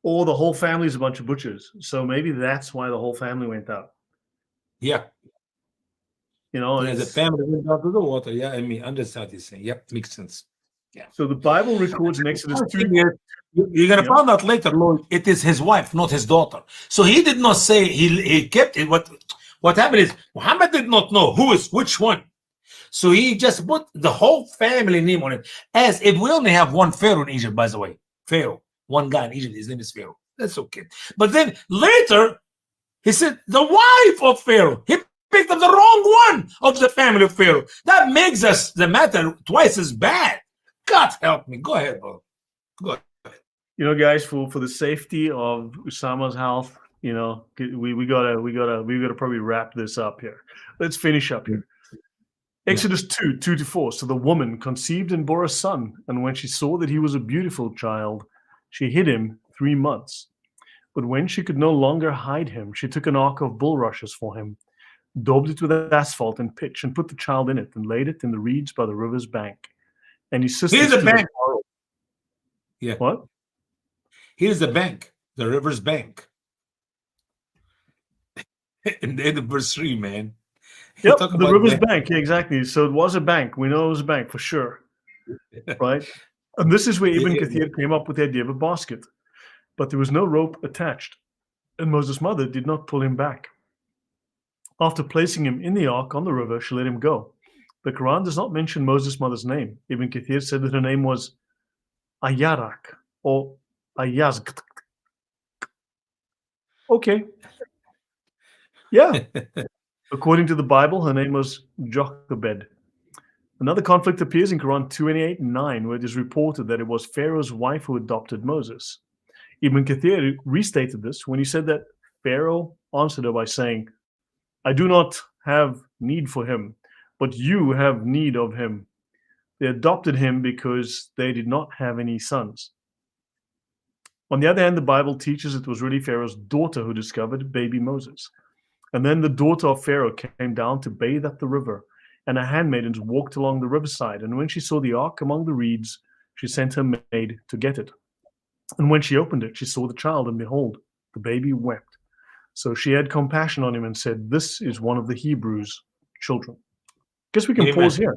or the whole family is a bunch of butchers. So maybe that's why the whole family went out. Yeah. You know, yeah, the family went out to the water. Yeah, I mean, understand what you're saying. Yep, makes sense. Yeah. So the Bible records in Exodus 2. You're gonna find out later, Lloyd. It is his wife, not his daughter. So he did not say he kept it. What happened is Muhammad did not know who is which one. So he just put the whole family name on it. As if we only have one Pharaoh in Egypt, by the way. Pharaoh. One guy in Egypt, his name is Pharaoh. That's okay. But then later, he said the wife of Pharaoh. He picked up the wrong one of the family of Pharaoh. That makes us the matter twice as bad. God help me. Go ahead, bro. Go ahead. You know, guys, for the safety of Usama's health, you know, we gotta probably wrap this up here. Let's finish up here. Exodus 2:2-4. So the woman conceived and bore a son, and when she saw that he was a beautiful child, she hid him 3 months. But when she could no longer hide him, she took an ark of bulrushes for him, daubed it with asphalt and pitch, and put the child in it, and laid it in the reeds by the river's bank. And his sisters. Here's the bank. Yeah. What? Here's the bank, the river's bank. In the end of verse 3, man. Yep, the river's bank. Yeah, exactly. So it was a bank. We know it was a bank for sure. Right? And this is where Ibn Kathir came up with the idea of a basket. But there was no rope attached. And Moses' mother did not pull him back. After placing him in the ark on the river, she let him go. The Quran does not mention Moses' mother's name. Ibn Kathir said that her name was Ayarak or Ayazg. Okay. Yeah. According to the Bible, her name was Jochebed. Another conflict appears in Quran 28:9, where it is reported that it was Pharaoh's wife who adopted Moses. Ibn Kathir restated this when he said that Pharaoh answered her by saying, I do not have need for him, but you have need of him. They adopted him because they did not have any sons. On the other hand, the Bible teaches it was really Pharaoh's daughter who discovered baby Moses. And then the daughter of Pharaoh came down to bathe at the river, and her handmaidens walked along the riverside. And when she saw the ark among the reeds, she sent her maid to get it. And when she opened it, she saw the child, and behold, the baby wept. So she had compassion on him and said, this is one of the Hebrews' children. Guess we can pause here.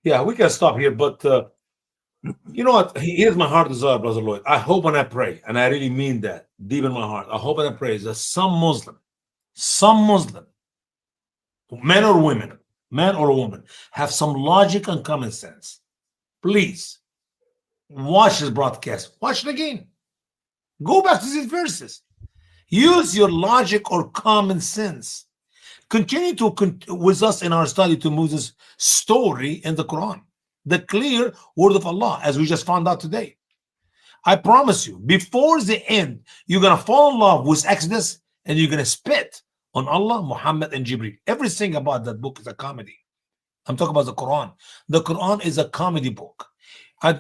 Yeah, we can stop here, but you know what? Here's my heart desire, Brother Lloyd. I hope and I pray, and I really mean that deep in my heart. I hope and I pray that some Muslim, men or women, man or woman, have some logic and common sense. Please watch this broadcast. Watch it again. Go back to these verses. Use your logic or common sense. Continue with us in our study to Moses' story in the Quran, the clear word of Allah, as we just found out today. I promise you, before the end, you're going to fall in love with Exodus, and you're going to spit on Allah, Muhammad, and Jibreel. Everything about that book is a comedy. I'm talking about the Quran. The Quran is a comedy book.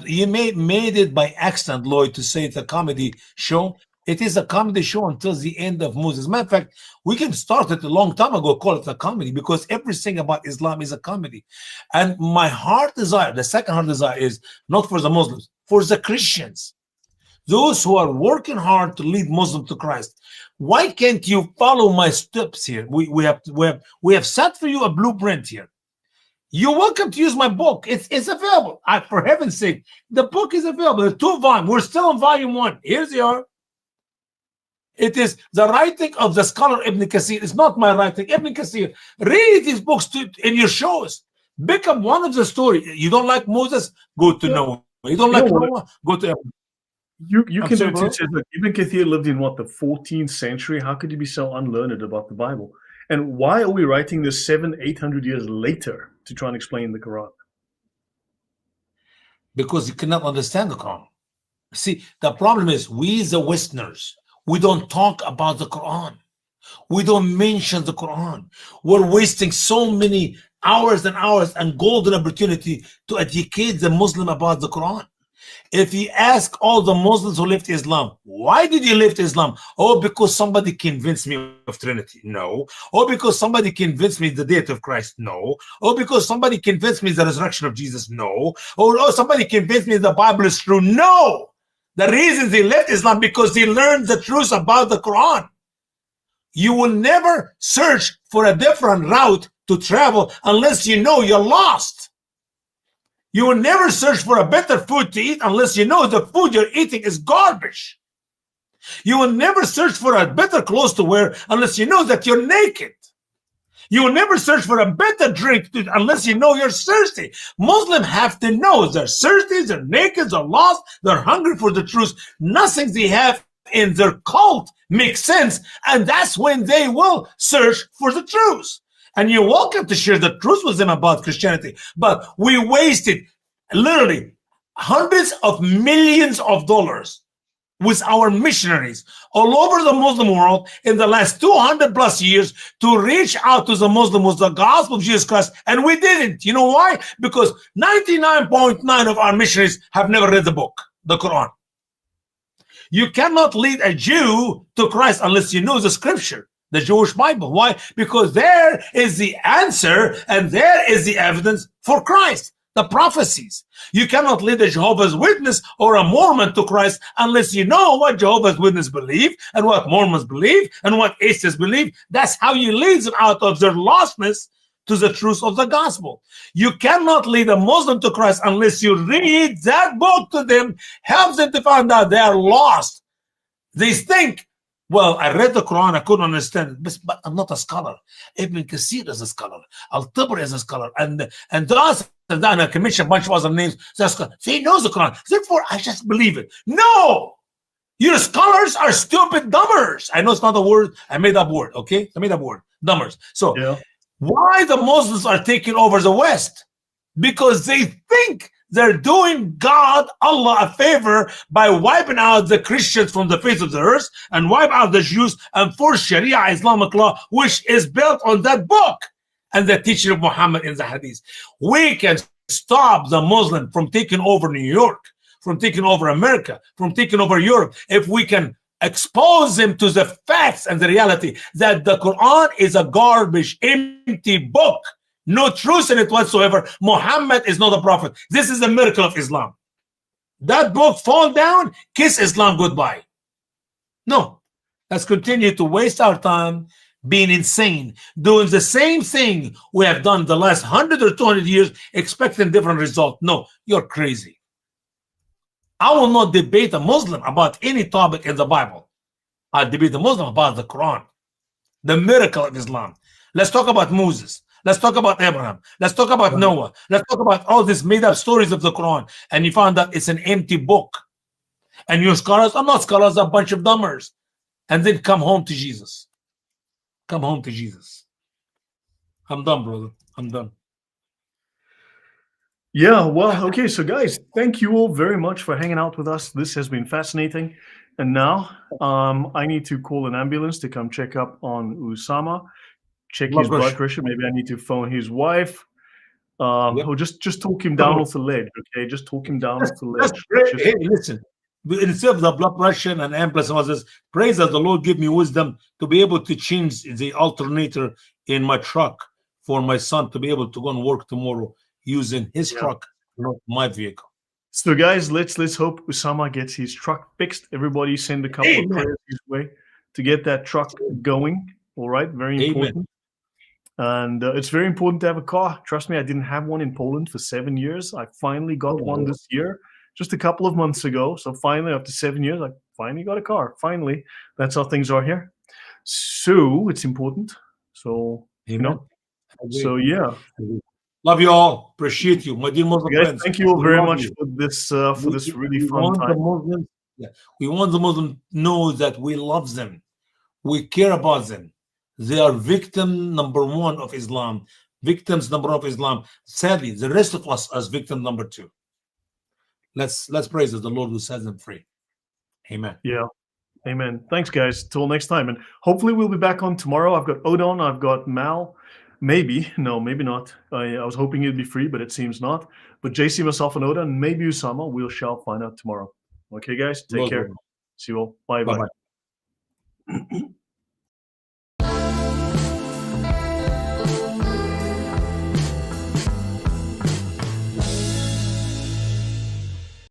You made it by accident, Lloyd, to say it's a comedy show. It is a comedy show until the end of Moses. Matter of fact, we can start it a long time ago, call it a comedy, because everything about Islam is a comedy. And my heart desire, the second heart desire, is not for the Muslims, for the Christians, those who are working hard to lead Muslims to Christ. Why can't you follow my steps here? We have set for you a blueprint here. You're welcome to use my book. It's available. For heaven's sake, the book is available. The 2 volumes. We're still on volume 1. Here's the are. It is the writing of the scholar Ibn Kathir. It's not my writing. Ibn Kathir, read these books in your shows. Pick up one of the story. You don't like Moses? Go to Noah. You don't like Noah? Go to Abraham. You can do it too. Says, look, Ibn Kathir lived in what, the 14th century? How could you be so unlearned about the Bible? And why are we writing this 700-800 years later to try and explain the Quran? Because you cannot understand the Quran. See, the problem is we, the Westerners, we don't talk about the Quran. We don't mention the Quran. We're wasting so many hours and hours and golden opportunity to educate the Muslim about the Quran. If you ask all the Muslims who left Islam, why did you leave Islam? Oh, because somebody convinced me of Trinity. No. Oh, because somebody convinced me the death of Christ. No. Oh, because somebody convinced me the resurrection of Jesus. No. Oh, somebody convinced me the Bible is true. No. The reason they left Islam because they learned the truth about the Quran. You will never search for a different route to travel unless you know you're lost. You will never search for a better food to eat unless you know the food you're eating is garbage. You will never search for a better clothes to wear unless you know that you're naked. You will never search for a better drink unless you know you're thirsty. Muslims have to know they're thirsty, they're naked, they're lost, they're hungry for the truth. Nothing they have in their cult makes sense, and that's when they will search for the truth. And you're welcome to share the truth with them about Christianity. But we wasted literally hundreds of millions of dollars with our missionaries all over the Muslim world in the last 200 plus years to reach out to the Muslim with the gospel of Jesus Christ. And we didn't. You know why? Because 99.9% of our missionaries have never read the book, the Quran. You cannot lead a Jew to Christ unless you know the scripture, the Jewish Bible. Why? Because there is the answer and there is the evidence for Christ, the prophecies. You cannot lead a Jehovah's Witness or a Mormon to Christ unless you know what Jehovah's Witnesses believe and what Mormons believe and what atheists believe. That's how you lead them out of their lostness to the truth of the gospel. You cannot lead a Muslim to Christ unless you read that book to them, help them to find out they are lost. They think, well, I read the Quran, I couldn't understand it, but I'm not a scholar. Ibn Kathir is a scholar. Al-Tabari is a scholar. And thus, and I can mention a bunch of other names. So he knows the Quran. Therefore, I just believe it. No! Your scholars are stupid dummers. I know it's not a word. I made up word, okay? I made up word. Dummers. So, why the Muslims are taking over the West? Because they think they're doing God, Allah, a favor by wiping out the Christians from the face of the earth and wipe out the Jews and force Sharia Islamic law, which is built on that book and the teaching of Muhammad in the Hadith. We can stop the Muslim from taking over New York, from taking over America, from taking over Europe, if we can expose them to the facts and the reality that the Quran is a garbage, empty book. No truth in it whatsoever. Muhammad is not a prophet. This is a miracle of Islam. That book fall down, kiss Islam goodbye. No. Let's continue to waste our time being insane, doing the same thing we have done the last 100 or 200 years, expecting different results. No, you're crazy. I will not debate a Muslim about any topic in the Bible. I'll debate a Muslim about the Quran, the miracle of Islam. Let's talk about Moses. Let's talk about Abraham. Let's talk about Noah. Let's talk about all these made-up stories of the Quran. And you found that it's an empty book. And your scholars are not scholars, a bunch of dummers. And then come home to Jesus. Come home to Jesus. I'm done, brother. I'm done. Yeah, well, okay. So, guys, thank you all very much for hanging out with us. This has been fascinating. And now I need to call an ambulance to come check up on Usama. Check his blood pressure. Maybe I need to phone his wife. Or just talk him down off the ledge, okay? Just talk him down off the ledge. Hey, listen. Instead of the blood pressure and ambulance and all this, praise that the Lord give me wisdom to be able to change the alternator in my truck for my son to be able to go and work tomorrow using his truck, not my vehicle. So, guys, let's hope Usama gets his truck fixed. Everybody send a couple of prayers his way to get that truck going. All right, very important. And it's very important to have a car. Trust me, I didn't have one in Poland for 7 years. I finally got one this year, just a couple of months ago. So finally, after 7 years, I finally got a car. Finally, that's how things are here. So it's important. So, you know, so yeah. Love you all. Appreciate you, my dear Muslim Guys, friends. thank you all We very love much you. for this really We fun want the time. Muslims. Yeah, we want the Muslims to know that we love them. We care about them. They are victim number one of Islam. Victims number one of Islam. Sadly, the rest of us as victim number two. Let's praise the Lord who sets them free. Amen. Yeah. Amen. Thanks, guys. Till next time. And hopefully we'll be back on tomorrow. I've got Odon, I've got Mal. Maybe. No, maybe not. I was hoping it'd be free, but it seems not. But JC, myself, and Odon, maybe Usama. We shall find out tomorrow. Okay, guys. Take care. See you all. Bye-bye. Bye-bye.